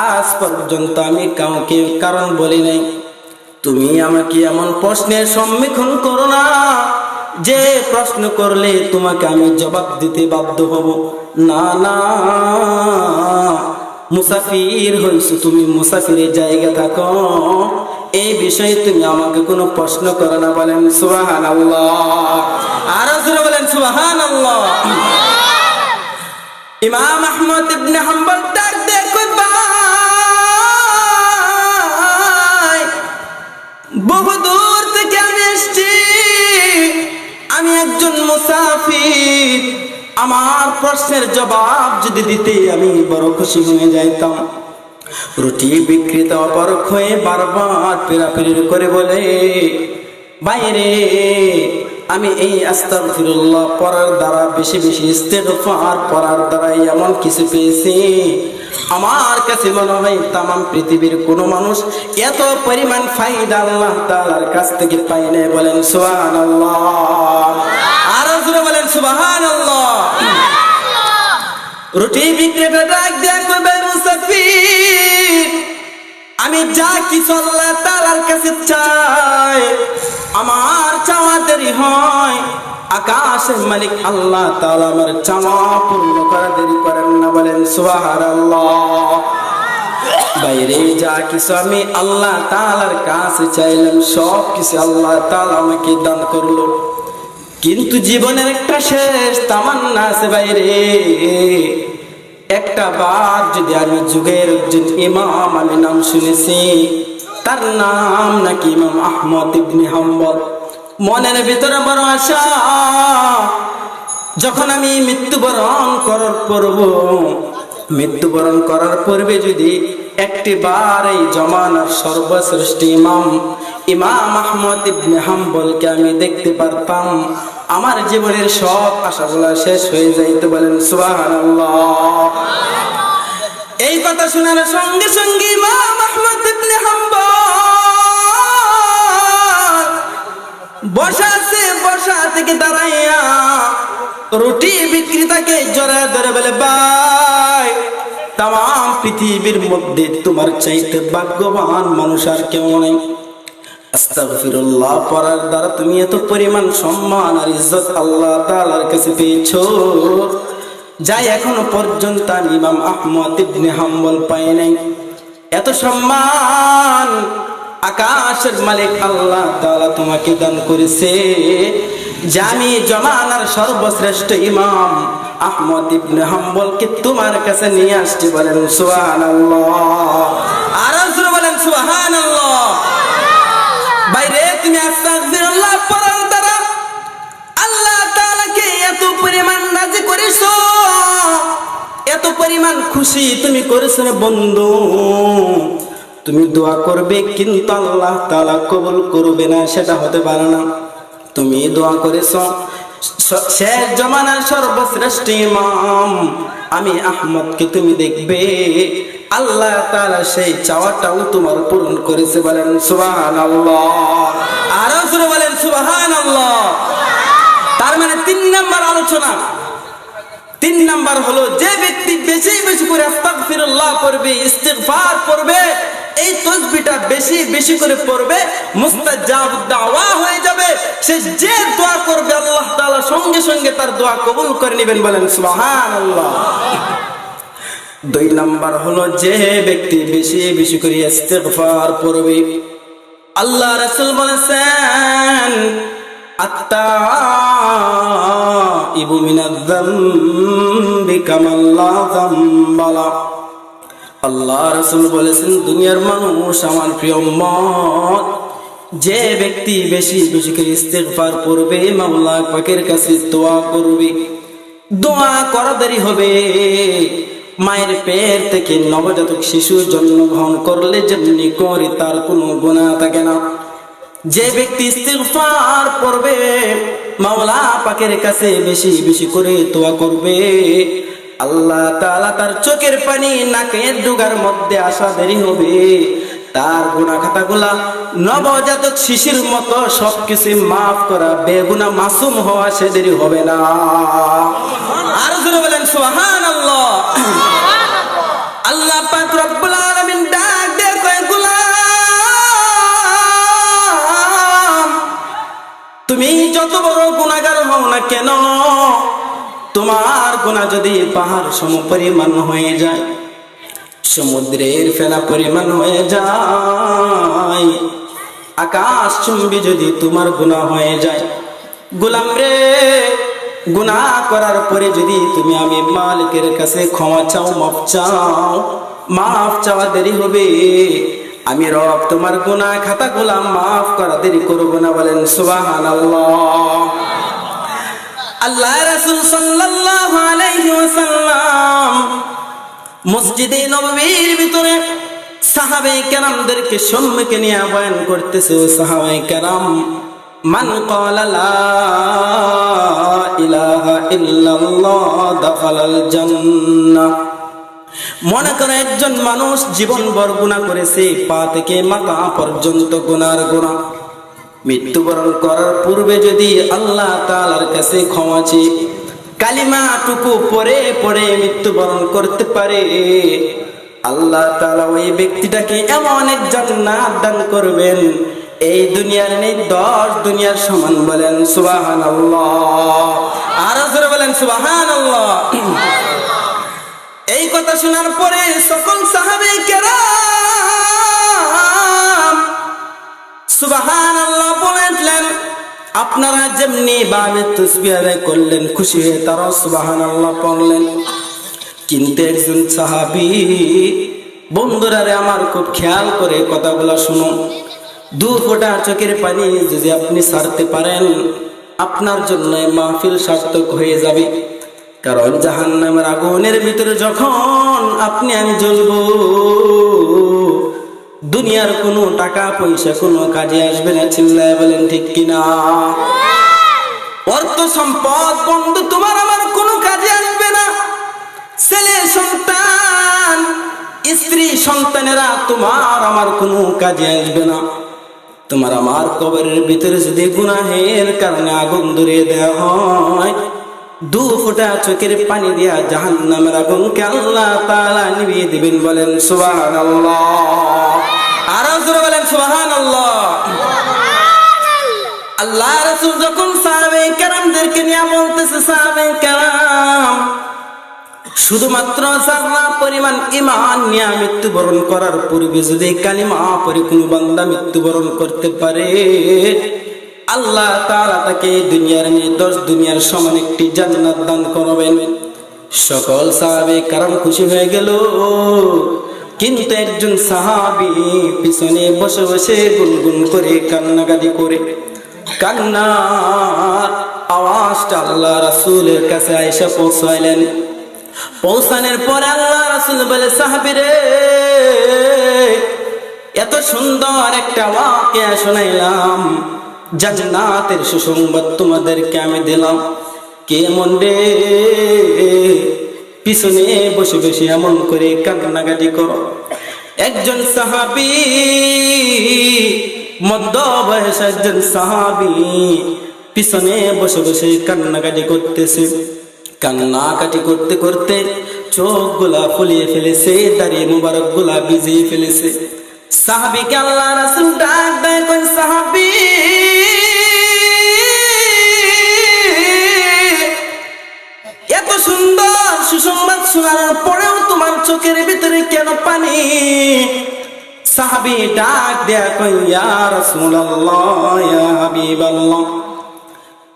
আজ পর্যন্ত আমি কাউকে কারণ বলি নাই। তুমি আমাকে এমন প্রশ্নের সম্মুখীন করো না যে প্রশ্ন করলে তোমাকে আমি জবাব দিতে বাধ্য হব। না না, মুসাফির হইছো তুমি, মুসাফিরের জায়গা থাকো, এই বিষয়ে তুমি আমাকে কোনো প্রশ্ন করো না। বলেন সুবহানাল্লাহ। আরো জোরে বলেন সুবহানাল্লাহ। ইমাম আহমদ ইবনে হাম্বল ডাক দিয়ে কয়, ভাই, বহু দূর থেকে আমি এসেছি, আমি একজন মুসাফির, আমার প্রশ্নের জবাব যদি দিতে আমি বড় খুশি হয়ে যাইতাম। রুটি বিক্রেতা অপরক হয়ে বারবার পেরাপেরি করে বলে, বাইরে আমি এই আস্তাগফিরুল্লাহ পড়ার দ্বারা বেশি বেশি ইস্তেগফার পড়ার দ্বারা এমন কিছু পেয়েছি, আমার কাছে মনে হয় তামাম পৃথিবীর কোনো মানুষ এত পরিমাণ ফায়দা আল্লাহ তাআলার কাছ থেকে পায় না। বলেন সুবহানাল্লাহ। আরো জোরে বলেন সুবহানাল্লাহ। রুটি বিক্রেতা ডাক দিয়া কইবে, মুসাফির, আমি যা কিছু আল্লাহ তাআলার কাছে চাই, আমার চাওয়া দেরি হয়, আকাশের মালিক আল্লাহ তাআলা আমার চাওয়া পূর্ণ করা দেরি করেন না। বলেন সুবহানাল্লাহ। বাইরে যা কিছু আমি আল্লাহ তাআলার কাছে চাইলাম সব কিছু আল্লাহ তাআলা আমাকে দান করলো, কিন্তু জীবনের একটা শেষ তামান্না আছে বাইরে, একটা বার যদি আমি যুগের একজন ইমাম আমি নাম শুনেছি, তার নাম নাকি ইমাম আহমদ ইবনে হাম্বল, মনের ভিতরে বড় আশা, যখন আমি মৃত্যুবরণ করার পূর্বে যদি একটি বার এই জমানার সর্বশ্রেষ্ঠ ইমাম আহমদ ইবনে হাম্বলকে আমি দেখতে পারতাম, আমার জীবনের সব আশাগুলা শেষ হয়ে যাইতে। বলেন সুবহানাল্লাহ। এই কথা শোনার সঙ্গে সঙ্গে ইমাম আহমদ ইবনে হাম্বল বসা থেকে দাঁড়াইয়া রুটি বিক্রেতাকে জড়ায় ধরে বলে, ভাই, তাম পৃথিবীর মধ্যে তোমার চাইতে ভাগ্যবান মানুষ আর কেউ নেই। আস্তাগফিরুল্লাহ পড়ার দ্বারা তুমি এত পরিমাণ সম্মান আর ইজ্জত আল্লাহ তাআলার কাছে পেয়েছো, যাই এখনো পর্যন্ত আমি ইমাম আহমদ ইবনে হাম্বল পাই নাই। এত সম্মান আকাশের মালিক আল্লাহ তাআলা তোমাকে দান করেছে, যে আমি জমানার সর্বশ্রেষ্ঠ ইমাম আহমদ ইবনে হাম্বলকে তোমার কাছে নিয়ে আসছি। বলেন সুবহানাল্লাহ। আরো জোরে বলেন সুবহানাল্লাহ। বাইরে তুমি আস্তাগফিরুল্লাহ পড়ার দ্বারা আল্লাহ তাআলাকে এত পরিমাণ রাজি করেছো, এত পরিমাণ খুশি তুমি করেছো রে বন্ধু, তুমি দোয়া করবে কিন্তু আল্লাহ তাআলা কবুল করবে না, সেটা হতে পারে না। তুমি দোয়া করেছো শেষ জমানার সর্বশ্রেষ্ঠ ইমাম আমি আহমদকে তুমি দেখবে, আল্লাহ তাআলা সেই চাওয়াটাও তোমার পূরণ করেছে। বলেন সুবহানাল্লাহ। আরো জোরে বলেন সুবহানাল্লাহ। তার মানে 3 নাম্বার আলোচনা, 3 নাম্বার হলো যে ব্যক্তি বেশি বেশি করে আস্তাগফিরুল্লাহ পড়বে, ইস্তিগফার পড়বে, এই তাসবিহটা বেশি বেশি করে পড়বে, মুস্তাজাব দাওয়া হয়ে যাবে। সে যে দোয়া করবে আল্লাহ তাআলা সঙ্গে সঙ্গে তার দোয়া কবুল করে নেবেন। বলেন সুবহানাল্লাহ। দুই নাম্বার হলো যে ব্যক্তি বেশি বেশি করে ইস্তিগফার পড়বে। আল্লাহ রাসূল বলেছেন আত্তাইবু মিনায-যামবি কামান লা যামবা লা। আল্লাহ রাসূল বলেছেন দুনিয়ার মানুষ, আমার প্রিয় উম্মত, যে ব্যক্তি বেশি বেশি করে ইস্তিগফার করবে, মাওলা পাকের কাছে দোয়া করবে, দোয়া করা দেরি হবে। মায়ের পেট থেকে নবজাতক শিশু জন্মগ্রহণ করলে যেমনি করে তার কোনো গুনাহ থাকে না, যে ব্যক্তি ইস্তিগফার করবে, মাওলা পাকের কাছে বেশি বেশি করে দোয়া করবে, আল্লাহ তাআলা তার চোখের পানি নাকের ডুগার মধ্যে আসা দেরি হবে, তার গুনাহ খাতাগুলা নবজাতক শিশুর মতো সবকিছু মাফ করা, বেগুনাহ মাসুম হওয়া সে দেরি হবে না। আর জোরে বলেন সুবহানাল্লাহ। আল্লাহ পাক রব্বুল আলামিন ডাক দিয়ে কয়, গোলাম, তুমি যত বড় গুনাহগার হও না কেন, তোমার গুনাহ যদি পাহাড় সম পরিমাণ হয়ে যায়, সমুদ্রের ফেনা পরিমাণ হয়ে যায়, আকাশ চুম্বি যদি তোমার গুনাহ হয়ে যায়, গোলাম রে, গুনাহ করার পরে যদি তুমি আমি মালিকের কাছে ক্ষমা চাও, মাফ চাওয়া দেরি হবে, আমি রব তোমার গুনাহ খাতাগুলো মাফ করা দেরি করব না। বলেন সুবহানাল্লাহ। আল্লাহ রাসূল সাল্লাল্লাহু আলাইহি ওয়াসাল্লাম মসজিদে নববীর ভিতরে সাহাবায়ে কেরামদেরকে সম্মুখে নিয়ে বয়ান করতেছে, ও সাহাবায়ে কেরাম, মান ক্বালা লা ইলাহা ইল্লাল্লাহ দাখালাল জান্নাহ। মনে করে একজন মানুষ জীবনভর গুনাহ করেছে, পা থেকে মাথা পর্যন্ত গুনার গুনাহ, মৃত্যুবরণ করার পূর্বে যদি আল্লাহ তাআলার কাছে ক্ষমা চেয়ে কালিমাটুকু পড়ে পড়ে মৃত্যুবরণ করতে পারে, আল্লাহ তাআলা ওই ব্যক্তিটাকে এমন এক জান্নাত দান করবেন, এই দুনিয়ার নেই 10 দুনিয়ার সমান। বলেন সুবহানাল্লাহ। আর জোরে বলেন সুবহানাল্লাহ। এই কথা শোনার পরে সকল সাহাবায়ে কেরাম সুবহানাল্লাহ বলেন। আপনারা যেমনি ভাবে তাসবিহ আদায় করলেন, খুশি হয়ে তারা সুবহানাল্লাহ পড়লেন, কিন্তু একজন সাহাবী, বন্ধুরা রে আমার খুব খেয়াল করে কথাগুলো শুনুন, 2 ফোঁটা চোখের পানি যদি আপনি ছাড়তে পারেন, আপনার জন্য মাহফিল সার্থক হয়ে যাবে। কারণ জাহান্নামের আগুনের ভিতরে যখন আপনি আমি জ্বলব, দুনিয়ার কোনো টাকা পয়সা কোনো কাজে আসবে না। চিল্লায় বলেন ঠিক কিনা? অর্থ সম্পদ বন্ধু তোমার আমার কোনো কাজে আসবে না। ছেলে সন্তান, স্ত্রী সন্তানেরা তোমার আমার কোনো কাজে আসবে না। তোমার আমার কবরের ভিতরে যদি গুনাহের কারণে আগুন ধরিয়ে দেওয়া হয়, 2 ফোঁটা চোখের পানি দিয়া জাহান্নামের আগুনকে আল্লাহ তাআলা নিভিয়ে দিবেন। বলেন সুবহানাল্লাহ। আর জোরে বলেন সুবহানাল্লাহ। আল্লাহ রাসূল যখন সাহাবায়ে কেরামদেরকে নিয়ে বলতেছে, সাহাবায়ে কেরাম, শুধুমাত্র যারা পরিমাণ ঈমান নিয়ে মৃত্যুবরণ করার পূর্বে যদি কালিমা পড়ে কোনো বান্দা মৃত্যুবরণ করতে পারে, আল্লাহ তাআলা তাকে দুনিয়ার নিয়ে 10 দুনিয়ার সমান একটি জান্নাত দান করবেন। সকল সাহাবায়ে কেরাম খুশি হয়ে গেল, কিন্তু একজন সাহাবী পিছনে বসে বসে গুনগুন করে কান্নাকাটি করে, কান্নার আওয়াজটা আল্লাহ রাসূলের কাছে আয়েশা পৌঁছাইলেন। পৌঁছানোর পর আল্লাহ রাসূল বলে, সাহাবী রে, এত সুন্দর একটা ওয়াকিয়া শোনাইলাম, জান্নাতের সুসংবাদ তোমাদেরকে আমি দিলাম, কেমন রে পিছনে বসে বসে এমন করে কান্নাকাটি করো? একজন সাহাবী, মধ্য বয়স একজন সাহাবী পিছনে বসে বসে কান্নাকাটি করতেছে। কান্নাকাটি করতে করতে চোখ গুলা ফুলিয়ে ফেলেছে, দাড়ি মুবারক গুলা ভিজিয়ে ফেলেছে। সাহাবীকে আল্লাহ রাসূল ডাক দেয়, কোন সাহাবী, এত সুন্দর সুসংবাদ শোনার পরেও তোমার চোখের ভিতরে কেন পানি? সাহাবী ডাক দেয়া কই, ইয়া রাসূলুল্লাহ, ইয়া হাবিবাল্লাহ,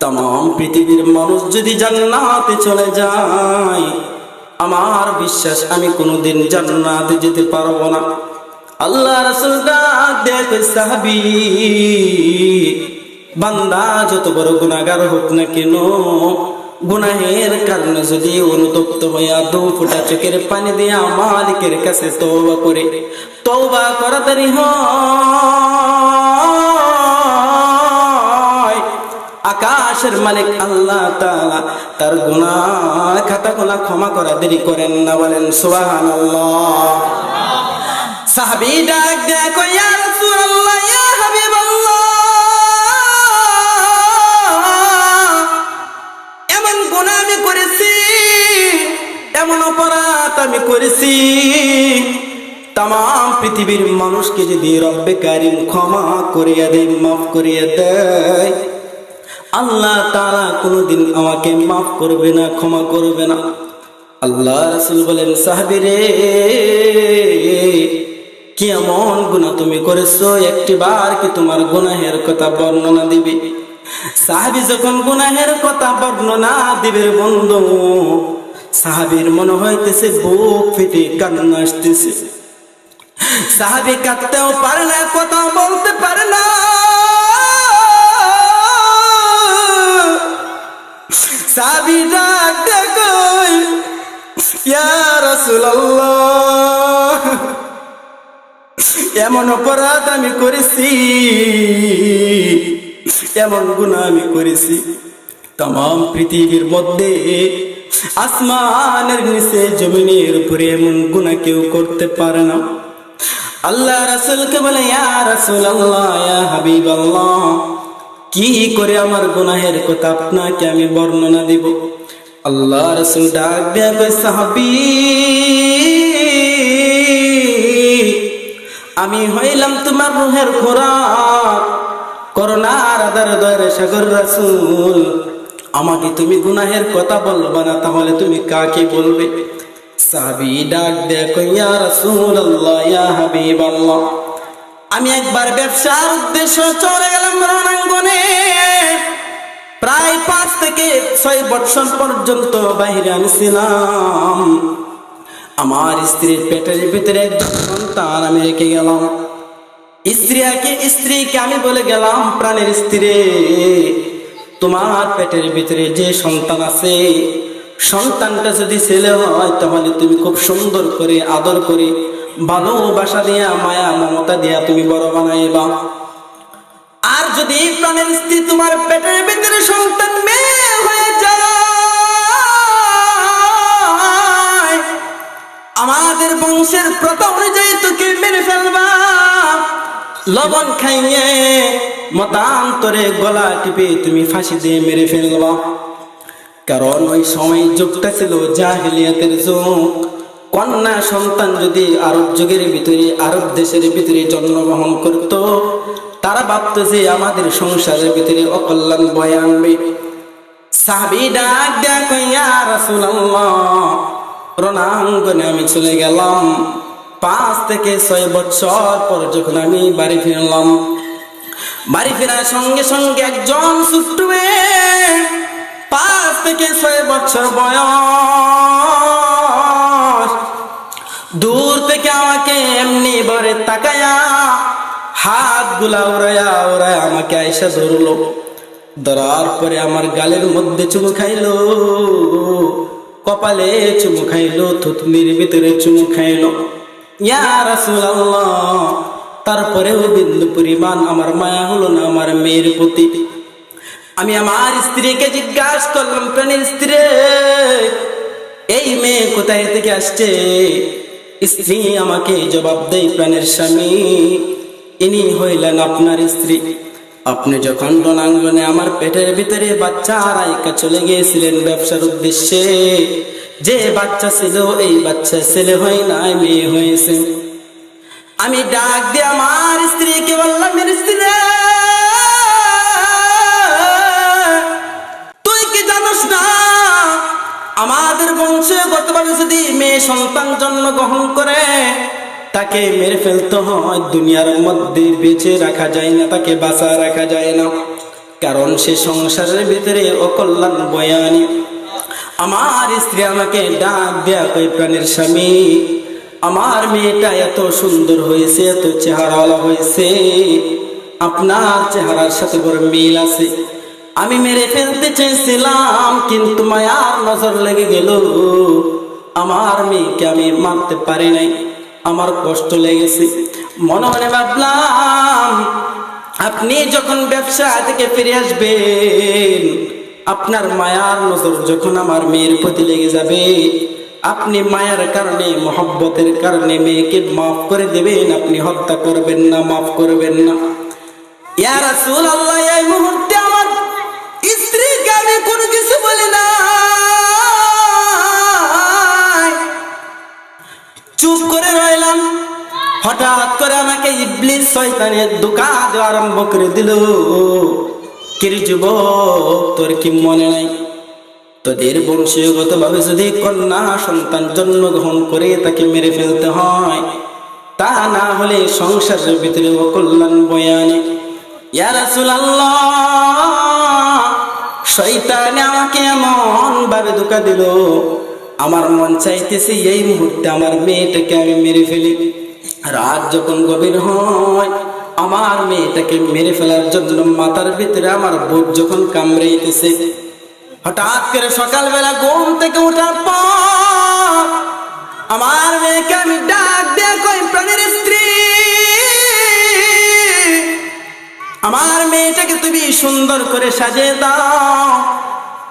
तमाम পৃথিবীর মানুষ যদি জান্নাতে চলে যায়, আমার বিশ্বাস আমি কোনোদিন জান্নাতে যেতে পারবো না। আল্লাহ রাসূল ডাক দেয়া কই, সাহাবী, বান্দা যত বড় গুনাহগার হোক না কেন, গুনাহের কারণে যদি অনুতপ্ত হইয়া 2 ফোঁটা চোখের পানি দিয়া মালিকের কাছে তওবা করে, তওবা করা দেরি হয়, আকাশের মালিক আল্লাহ তাআলা তার গুনাহ খাতাগুলো ক্ষমা করা দেরি করেন না। বলেন সুবহানাল্লাহ। সাহাবী ডাক দেয়া কই, ইয়া রাসূলুল্লাহ, ইয়া হাবিবাল্লাহ, এমন গুনাহ আমি করেছি, এমন অপরাধ আমি করেছি, तमाम পৃথিবীর মানুষকে যদি রব্বে কারীম ক্ষমা করিয়া দেয়, মাফ করিয়া দেয়, আল্লাহ তাআলা কোনদিন আমাকে মাফ করবে না, ক্ষমা করবে না। আল্লাহ রাসূল বলেন, সাহাবী রে, কি এমন গুনাহ তুমি করেছো, একটিবার কি তোমার গুনাহের কথা বর্ণনা দিবে? সাহাবী যখন গুনাহের কথা বর্ণনা দিবে, বন্ধু, সাহাবীর মনে হইতেছে বুক ফেটে কান্না আসতেছে। সাহাবী কাঁদতেও পারে না, কথা বলতে পারে না। সাহাবী ডাক দেয়া কই, ইয়া রাসূলুল্লাহ, এমন অপরাধ আমি করেছি, এমন গুনাহ আমি করেছি, तमाम পৃথিবীর মধ্যে আসমানের নিচে জমিনের উপরে এমন গুনাহ কেউ করতে পারে না। আল্লাহ রাসূলকে বলে, ইয়া রাসূলুল্লাহ, ইয়া হাবিবাল্লাহ, কি করে আমার গুনাহের কথা আপনাকে আমি বর্ণনা দিব? আল্লাহ রাসূল ডাক দেয়া কই, সাহাবী, আমি হইলাম তোমার রূহের খোরাক, করুণার আধার দয়ার সাগর রাসূল, আমাকে তুমি গুনাহের কথা বলবা না, তাহলে তুমি কাকে বলবে? সাহাবী ডাক দেয়া কই, ইয়া রাসূলুল্লাহ, ইয়া হাবিবাল্লাহ, আমি একবার ব্যবসার উদ্দেশ্যে চলে গেলাম রণাঙ্গনে, প্রায় 5 থেকে 6 বছর পর্যন্ত বাইরে আমি ছিলাম। আমার স্ত্রীর পেটের ভিতরে একজন সন্তান আমি রেখে গেলাম। স্ত্রীকে আমি বলে গেলাম, প্রাণের স্ত্রী, তোমার পেটের ভিতরে যে সন্তান আছে, সন্তানটা যদি ছেলে হয় তাহলে তুমি খুব সুন্দর করে আদর করে ভালোবাসা দিয়া মায়া মমতা দিয়া তুমি বড় বানাইবা। আর যদি প্রাণের স্ত্রী তোমার পেটের ভিতরে সন্তান মেয়ে হয়ে যায়, আমাদের বংশের প্রথম অনুযায়ী তোকে মেরে ফেলবা, লবণ খাইয়ে মতান্তরে গলা টিপে তুমি ফাঁসি দিয়ে মেরে ফেলবা। কারণ ওই সময় যুগটা ছিল জাহেলিয়াতের যুগ। কন্যা সন্তান যদি আরব যুগের ভিতরে, আরব দেশের ভিতরে জন্মগ্রহণ করত, তারা ভাবত যে আমাদের সংসারের ভিতরে অকল্যাণ বয়ে আনবে। সাহাবী ডাক দেয়া কই, ইয়া রাসূলুল্লাহ, রণাঙ্গনে আমি চলে গেলাম। 5 থেকে 6 বছর পর যখন আমি বাড়ি ফিরলাম, বাড়ি ফেরার সঙ্গে সঙ্গে একজন ছোট্ট মেয়ে, 5 থেকে 6 বছর বয়স, দূর থেকে আমাকে এমনি ভরে তাকায়া হাত গুলা ওরায়া ওরায়া আমাকে আইসা ধরলো। ধরার পরে আমার গালের মধ্যে চুমু খাইলো, কপালে চুমু খাইলো, থুতনির ভিতরে চুমু খাইলো। ইয়া রাসূলুল্লাহ, তারপরেও বিন্দু পরিমাণ আমার মায়া হলো না আমার মেয়ের প্রতি। আমি আমার স্ত্রীকে জিজ্ঞাসা করলাম, প্রাণের স্ত্রী, এই মেয়ে কোথায় থেকে আসছে? স্ত্রী আমাকে জবাব দেয়, প্রাণের স্বামী, ইনি হইলেন আপনার স্ত্রী। আপনি যখন রণাঙ্গনে আমার পেটের ভিতরে বাচ্চা রাইকা চলে গিয়েছিলেন ব্যবসার উদ্দেশ্যে, যে বাচ্চা ছিল এই বাচ্চা ছেলে হয় নাই, মেয়ে হয়েছে। আমি ডাক দিয়ে আমার স্ত্রীকে বললাম, মেরে স্ত্রী, তুই কি জানোস না আমাদের বংশে ভাবে যদি মেয়ে সন্তান জন্মগ্রহণ করে তাকে মেরে ফেলতে হয়, দুনিয়ার মধ্যে বেঁচে রাখা যায় না, তাকে বাঁচা রাখা যায় না, কারণ সে সংসারের ভিতরে অকল্যাণ বয়ে আনে। আমার স্ত্রী আমাকে ডাক দেয়া কই, প্রাণের স্বামী, আমার মেয়েটা এত সুন্দর হয়েছে, এত চেহারাওয়ালা হয়েছে, আপনার চেহারার সাথে বড় মিল আছে, আমি মেরে ফেলতে চেয়েছিলাম কিন্তু মায়ার নজর লেগে গেল, আমার মেয়েকে আমি মারতে পারি নাই, আমার কষ্ট লেগেছে। মনে মনে ভাবলাম আপনি যখন ব্যবসা থেকে ফিরে আসবেন, আপনার মায়ার নজর যখন আমার মেয়ের প্রতি লেগে যাবে, আপনি মায়ার কারণে, মহব্বতের কারণে মেয়েকে মাফ করে দেবেন, আপনি হত্যা করবেন না, মাফ করবেন না। ইয়া রাসূলুল্লাহ, এই মুহূর্তে আমার স্ত্রীকে আমি কোনো কিছু বলি না, চুপ করে রইলাম। হঠাৎ করে আমাকে ইবলিস শয়তানের ধোঁকা দেওয়া আরম্ভ করে দিল। কিরে যুবক, তোর কি মনে নাই তোদের বংশীয়গত ভাবে যদি কন্যা সন্তান জন্মগ্রহণ করে তাকে মেরে ফেলতে হয়, তা না হলে সংসারের ভিতরে অকল্যাণ বয়ে আনে। ইয়া রাসূলুল্লাহ, শয়তান আমাকে এমন ভাবে ধোঁকা দিল, আমার মন চাইতেছে এই মুহূর্তে আমার মেয়েটাকে আমি মেরে ফেলি। রাত যখন গভীর হয়, আমার মেয়েটাকে মেরে ফেলার জন্য মাথার ভিতরে আমার বুক যখন কামড়াইতেছে, হঠাৎ করে সকালবেলা ঘুম থেকে ওঠার পর আমার মেয়েকে আমি ডাক দিয়ে কই, প্রাণের স্ত্রী, আমার মেয়েটাকে তুমি সুন্দর করে সাজিয়ে দাও।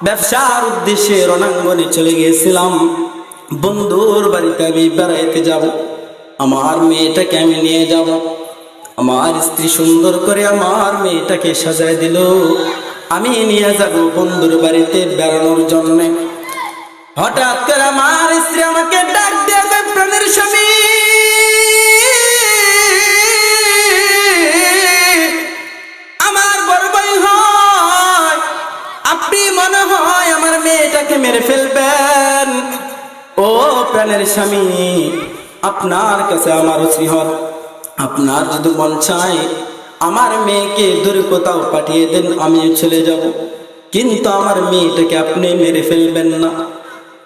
ব্যবসার উদ্দেশ্যে রণাঙ্গনে চলে গিয়েছিলাম, বন্ধুর বাড়িতে আমি বেড়াইতে যাব, আমার মেয়েটাকে আমি নিয়ে যাব। আমার স্ত্রী সুন্দর করে আমার মেয়েটাকে সাজায় দিল, আমি নিয়ে যাব বন্ধুর বাড়িতে বেড়ানোর জন্য। হঠাৎ করে আমার স্ত্রী আমাকে ডাক দিয়ে কয়, প্রাণের স্বামী, আমার বড় ভাই হয়, আপনি মনে হয় আমার মেয়েটাকে মেরে ফেলবেন। ও প্রাণের স্বামী, আপনার কাছে আমার নসিহত, আপনার যদি মন চায় আমার মেয়েকে দূরে কোথাও পাঠিয়ে দেন, আমি চলে যাব, কিন্তু আমার মেয়েটাকে আপনি মেরে ফেলবেন না।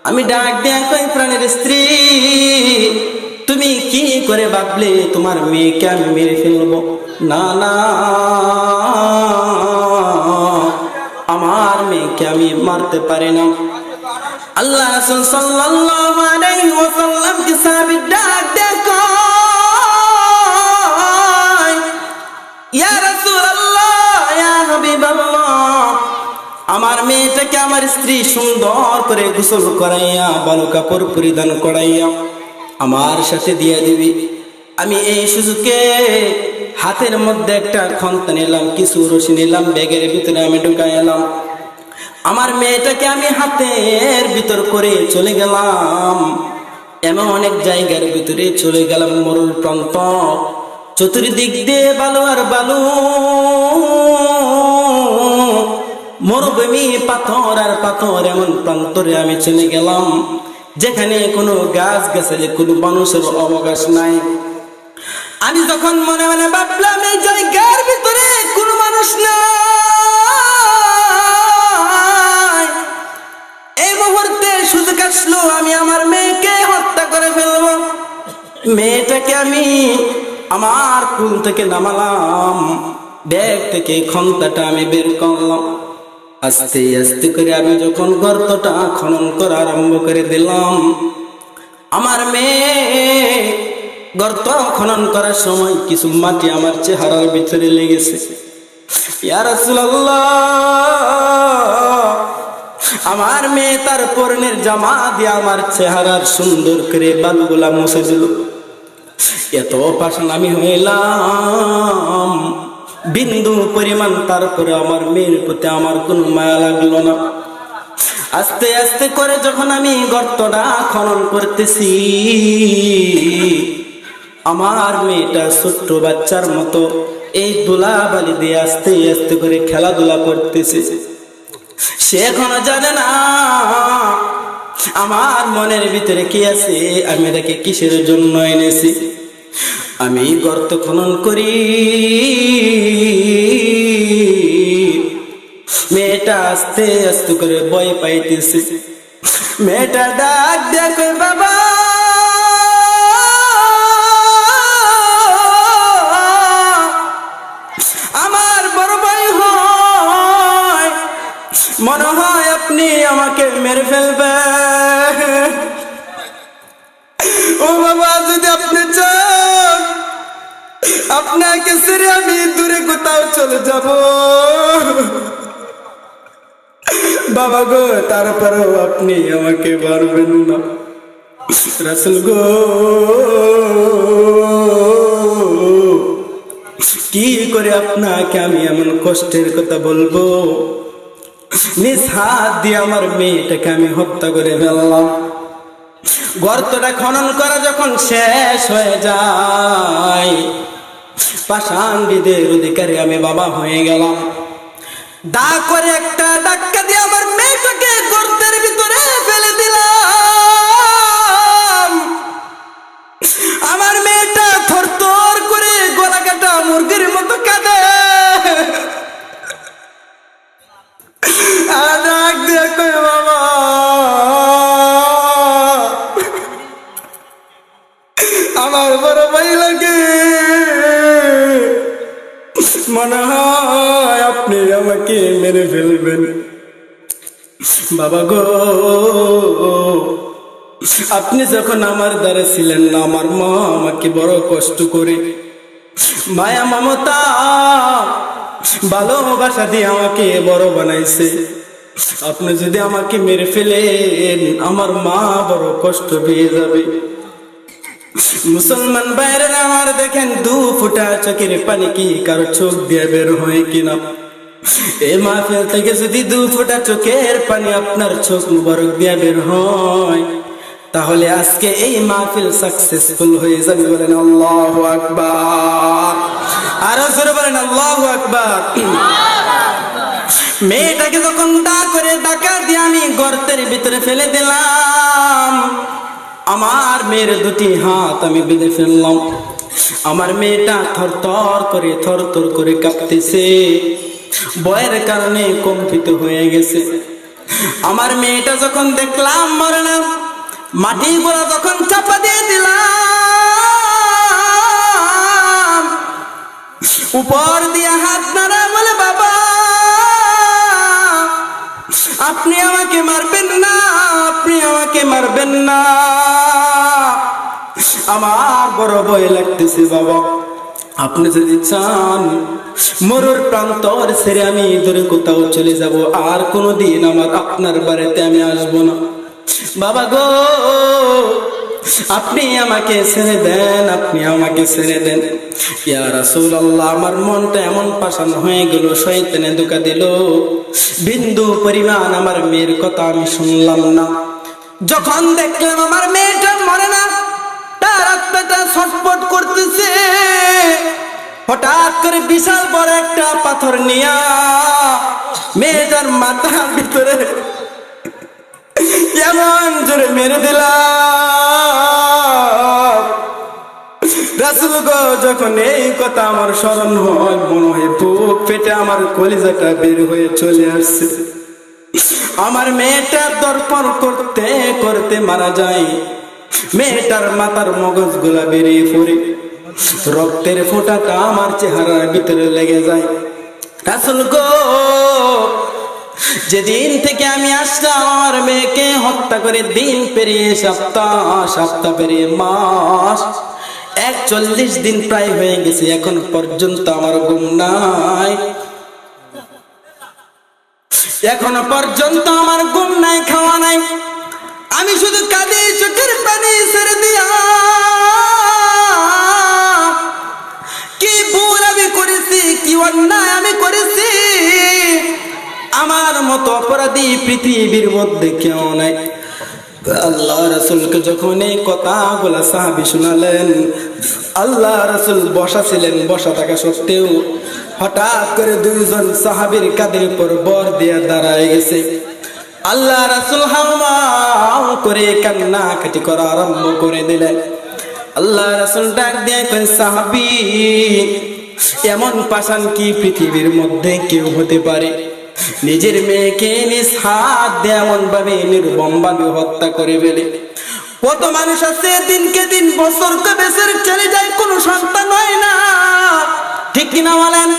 আমি ডাক দিয়ে কই, প্রাণের স্ত্রী, তুমি কি করে ভাবলে তোমার মেয়েকে আমি মেরে ফেলবো? না না, আমার মেয়েকে আমি মারতে পারি না। আল্লাহ রাসূল সাল্লাল্লাহু আলাইহি ওয়াসাল্লাম কে সাহাবী ডাক দেখো, ইয়া রাসূলুল্লাহ, ইয়া হাবিবাল্লাহ, আমার মেয়েটাকে আমার স্ত্রী সুন্দর করে গোসল করাইয়া ভালো কাপড় পরিধান করাইয়া আমার সাথে দিয়ে দিবি। আমি এই সুযোগে হাতের মধ্যে একটা খন্তা নিলাম, কিছু রশি নিলাম, ব্যাগের ভিতরে আমি ঢুকাই এলাম। আমার মেয়েটাকে আমি হাতের ভিতর করে চলে গেলাম, এমন অনেক জায়গার ভিতরে চলে গেলাম, মরুর প্রান্ত, চতুর্দিক দিয়ে বালু আর বালু, মরুভূমি, পাথর আর পাথর, এমন প্রান্তরে আমি চলে গেলাম যেখানে কোনো গাছ গাছালি, কোনো মানুষের অবকাশ নাই। আমি যখন মনে মনে ভাবলাম এই জায়গার ভিতরে কোনো মানুষ নাই, এই মুহূর্তে সুযোগ আসলো আমি আমার মেয়েকে হত্যা করে ফেলবো। মেয়েটাকে আমি আমার কুল থেকে নামালাম, ব্যাগ থেকে খন্তাটা আমি বের করলাম, আস্তে আস্তে করে আমি যখন গর্তটা খনন করা আরম্ভ করে দিলাম, আমার মেয়ে গর্ত খনন করার সময় কিছু মাটি আমার চেহারার ভিতরে লেগেছে। ইয়া রাসূলুল্লাহ, আমার মেয়ে তার পরনের জামা দিয়ে আমার চেহারার সুন্দর করে বালুগুলা মুছে দিল। এত পাষাণ আমি হইলাম বিন্দু পরিমাণ, তারপরে আমার মেয়ের প্রতি আমার কোনো মায়া লাগলো না। আস্তে আস্তে করে যখন আমি গর্তটা খনন করতেছি, আমার মেয়েটা ছোট্ট বাচ্চার মতো এই ধুলাবালি দিয়ে আস্তে আস্তে করে খেলাধুলা করতেছে। সে এখনো জানে না আমার মনের ভিতরে কি আছে, আমি এটাকে কিসের জন্য এনেছি। আমি গর্ত খনন করি, মেয়েটা আস্তে আস্তে করে ভয় পাইতেছে। মেয়েটা ডাক দেখো বাবা, আমার বড় ভাই হয়, মনে হয় আপনি আমাকে মেরে ফেলবেন। ও বাবা, যদি আপনি চান আপনাকে ছেড়ে আমি দূরে কোথাও চলে যাব বাবা গো, তারপরেও আপনি আমাকে মারবেন না। রাসূল গো, কি করে আপনাকে আমি এমন কষ্টের কথা বলবো। নিজ হাত দিয়ে আমার মেয়েটাকে আমি হত্যা করে ফেললাম। গর্তটা খনন করা যখন শেষ হয়ে যায়, পাষাণবিদের অধিকারী আমি বাবা হয়ে গেলাম। দা করে একটা ধাক্কা দিয়ে আমার মেয়েটাকে গর্তের ভিতরে ফেলে দিলাম। আমার মেয়েটা থরথর করে গলা কাটা মুরগির মতো কাঁদে। আর ডাক দিয়ে কয় বাবা, আমার বড় ভাই লাগে, মনে হয় আপনি আমাকে মেরে ফেলবেন। বাবা গো, আপনি যখন আমার দ্বারা ছিলেন না, আমার মা আমাকে বড় কষ্ট করে মায়া মমতা ভালোবাসা দিয়ে আমাকে বড় বানাইছে। আপনি যদি আমাকে মেরে ফেলেন, আমার মা বড় কষ্ট পেয়ে যাবে। মুসলমান বাইরে আমার দেখেন, 2 ফোঁটা চোখের পানি কি কারো চোখ দিয়ে বের হয় কিনা। এই মাহফিল থেকে যদি 2 ফোঁটা চোখের পানি আপনার চোখ মুবারক দিয়ে বের হয়, তাহলে আজকে এই মাহফিল সাকসেসফুল হয়ে যাবে। বলেন আল্লাহু আকবার। আর জোরে বলেন আল্লাহু আকবার। মেয়েটাকে যখন দা করে ডাকা দিয়ে আমি গর্তের ভিতরে ফেলে দিলাম, আমার মেয়ের 2টি হাত আমি বেঁধে ফেললাম। আমার মেয়েটা থরথর করে কাঁপতেছে, ভয়ের কারণে কম্পিত হয়ে গেছে। আমার মেয়েটা যখন দেখলাম মরে না, মাটি গোড়া যখন চাপা দিয়ে দিলাম, উপর দিয়ে হাত নাড়া বলে বাবা, আপনি আমাকে মারবেন না, আপনি আমাকে মারবেন না। আমার বড় ভয় লাগতেছে বাবা, আপনি যদি চান মরুর প্রান্তর ছেড়ে আমি দূরে কোথাও চলে যাব, আর কোনোদিন আমার আপনার বাড়িতে আমি আসবো না। বাবা গো, আপনি আমাকে ছেড়ে দেন, আপনি আমাকে ছেড়ে দেন। ইয়া রাসূলুল্লাহ, আমার মনটা এমন পাষাণ হয়ে গেল, শয়তানে ধোঁকা দিল। বিন্দু পরিমাণ আমার মেয়ের কথা আমি শুনলাম না। যখন দেখলাম আমার মেয়েটা মরে না, তার আত্মাটা ছটফট করতেছে, হঠাৎ করে বিশাল বড় একটা পাথর নিয়া মেয়েটার মাথার ভিতরে এমন জোরে মেরে দিলাম। রাসূল গো, যখন এই কথা আমার স্মরণ হয়, মনে হয় বুক ফেটে আমার কলিজাটা বের হয়ে চলে আসছে। আমার মেয়েটা দর্পণ করতে করতে মারা যায়। মেয়েটার মাথার মগজগুলা বেরিয়ে পড়ে, রক্তের ফোঁটাটা আমার চেহারার ভিতরে লেগে যায়। রাসূল গো, যেদিন থেকে আমি আসলাম আমার মেয়েকে হত্যা করে, দিন পেরিয়ে সপ্তাহ পেরিয়ে মাস, 41 দিন প্রায় হয়ে গেছে, এখন পর্যন্ত আমার ঘুম নাই। এখনো পর্যন্ত আমার ঘুম নাই, খাওয়া নাই। আমি শুধু কাঁদি, চোখের পানি ছেড়ে দিয়া। কি ভুল আমি করেছি, কি অন্যায় আমি করেছি, আমার মতো অপরাধী পৃথিবীর মধ্যে কেউ নাই। আল্লাহ রাসূলকে যখন এই কথাগুলা সাহাবী শোনালেন, আল্লাহ রাসূল বসা ছিলেন, বসা থাকা সত্ত্বেও হঠাৎ করে 2 জন সাহাবীর কাঁধের উপর বর দিয়ে দাঁড়ায় গেছে। আল্লাহ রাসূল হাওমাও করে কান্নাকাটি করা আরম্ভ করে দিলেন। আল্লাহ রাসূল ডাক দিয়ে কয়, সাহাবী, এমন পাষাণ কি পৃথিবীর মধ্যে কেউ হতে পারে? নিজের মেয়েকে নিজ হাত দিয়ে এমন ভাবে নির্মমভাবে হত্যা করে ফেলে। কত মানুষ আছে দিনকে দিন বছরকে বছর চলে যায়, কোনো সন্তান হয় না, ঠিক কিনা বলেন?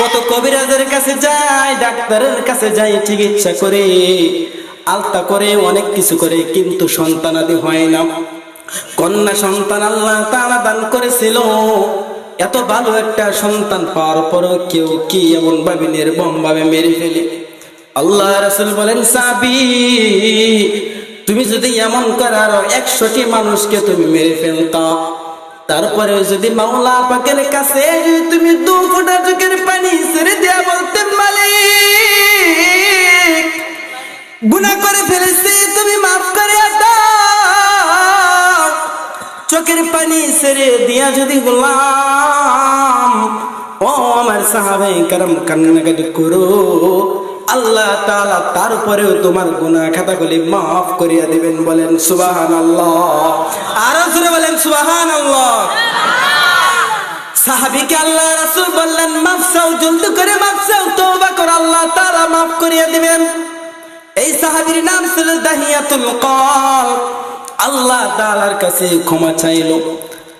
কত কবিরাজের কাছে যায়, ডাক্তারের কাছে যায়, চিকিৎসা করে, আলতা করে, অনেক কিছু করে, কিন্তু সন্তানাদি হয় না। কন্যা সন্তান আল্লাহ তাআলা দান করেছিল, এত ভালো একটা সন্তান পাওয়ার পরও কেউ কি এমন ভাবে নির্মম ভাবে মেরে ফেলে। আল্লাহ রাসূল বলেন, সাহাবী, তুমি যদি এমন করার 100টি মানুষকে তুমি মেরে ফেলতা, তারপরে যদি মাওলা পাকের কাছে তুমি 2 ফোঁটা চোখের পানি ছেড়ে দিয়া বলতে, মালিক গুনাহ করে ফেলেছি, তুমি মাফ করে দাও, চোখের পানি ছেড়ে দিয়া যদি বললাম, ও আমার সাহাবায়ে কেরাম কান্নাকাটি করো, আল্লাহ তাআলা তারপরেও তোমার গুনাহ খাতাগুলি মাফ করিয়া দিবেন। বলেন সুবহানাল্লাহ। আরো জোরে বলেন সুবহানাল্লাহ। সাহাবীকে আল্লাহ রাসূল বললেন, মাফ চাও, জলদি করে মাফ চাও, তওবা কর, আল্লাহ তাআলা মাফ করিয়া দিবেন। এই সাহাবীর নাম ছিল দাহিয়াতুল কলব। আল্লাহ তাআলার কাছে ক্ষমা চাইল,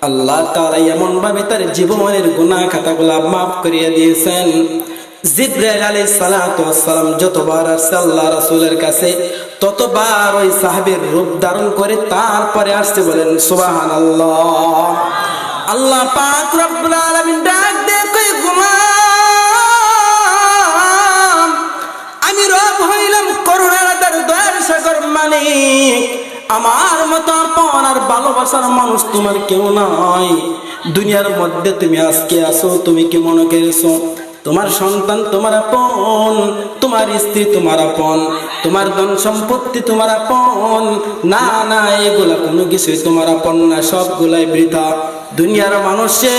আল্লাহ তাআলা এমন ভাবে তার জীবনের গুনাহ খাতাগুলো মাফ করিয়া দিয়েছেন। জিবরাইল আলাইহিস সালাতু ওয়াস সালাম যতবার আসছে আল্লাহ রাসূলের কাছে, ততবার ওই সাহাবীর রূপ ধারণ করে তারপরে আসছে। বলেন সুবহানাল্লাহ। আল্লাহ পাক রব্বুল আলামিন ডাক দিয়ে কই, গোলাম, আমি রব হইলাম করুণার দয়ার সাগর মালিক, আমার মতো আপন আর ভালোবাসার মানুষ তোমার কেউ নাই। দুনিয়ার মধ্যে তুমি আজকে আসো, তুমি কি মনে করেছো তোমার সন্তান তোমার আপন, তোমার স্ত্রী তোমার আপন, তোমার ধন সম্পত্তি তোমার আপন? না না, এগুলা কোনো কিছুই তোমার আপন না, সবগুলাই বৃথা। দুনিয়ার মানুষে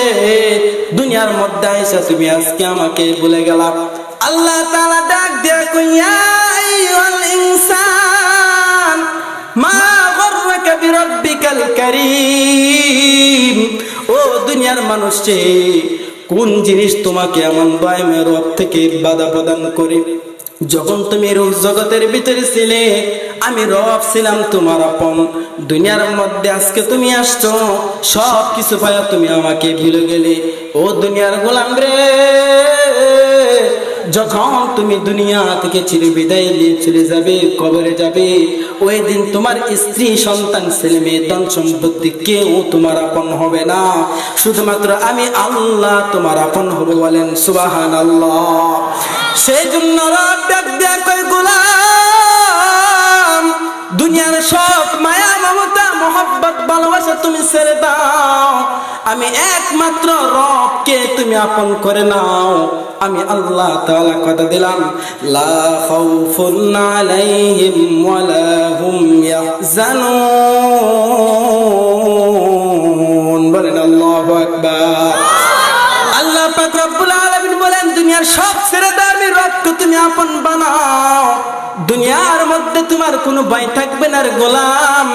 দুনিয়ার মধ্যে আইসা তুমি আজকে আমাকে ভুলে গেলা। আল্লাহ তাআলা ডাক দিয়ে কই, ইয়া আইয়ুহাল ইনসান মা গররাকা বিরাব্বিকাল কারীম। ও দুনিয়ার মানুষে, কোন জিনিস তোমাকে এমন বায়মের রব থেকে বাধা প্রদান করে? যখন তুমি রূপ জগতের ভিতরে ছিলে, আমি রব ছিলাম তোমার আপন। দুনিয়ার মধ্যে আজকে তুমি আসছো, সব কিছু পায়া তুমি আমাকে ভুলে গেলে। ও দুনিয়ার গোলাম রে, যখন তুমি দুনিয়া থেকে চির বিদায় নিয়ে চলে যাবে, কবরে যাবে, ওই দিন তোমার স্ত্রী, সন্তান, ছেলে মেয়ে, ধন সম্পত্তি কেউ তোমার আপন হবে না, শুধুমাত্র আমি আল্লাহ তোমার আপন হব। বলেন সুবহানাল্লাহ। সেই জন্য রব ডাক দিয়া কয়, গোলাম, দুনিয়ার সব মায়া মমতা মোহব্বত ভালোবাসা তুমি ছেড়ে দাও, আমি একমাত্র রবকে তুমি আপন করে নাও। আমি আল্লাহ তাআলা কথা দিলাম, লা খাউফুন আলাইহিম ওয়ালা হুম ইয়াহজানুন। বলেন আল্লাহু আকবার। আল্লাহ পাক রব্বুল আলামিন বলেন, দুনিয়ার সব ছেড়ে দাও, আমি রবকে তুমি আপন বানাও। দুনিয়ার মধ্যে তোমার কোনো ভয় থাকবে না রে গোলাম,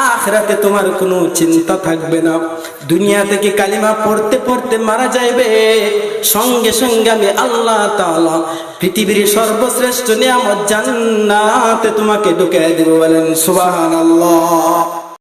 আখিরাতে তোমার কোনো চিন্তা থাকবে না। দুনিয়া থেকে কালিমা পড়তে পড়তে মারা যাইবে, সঙ্গে সঙ্গে আমি আল্লাহ তাআলা পৃথিবীর সর্বশ্রেষ্ঠ নিয়ামত জান্নাতে তোমাকে ঢুকিয়ে দেব। বলেন সুবহানাল্লাহ।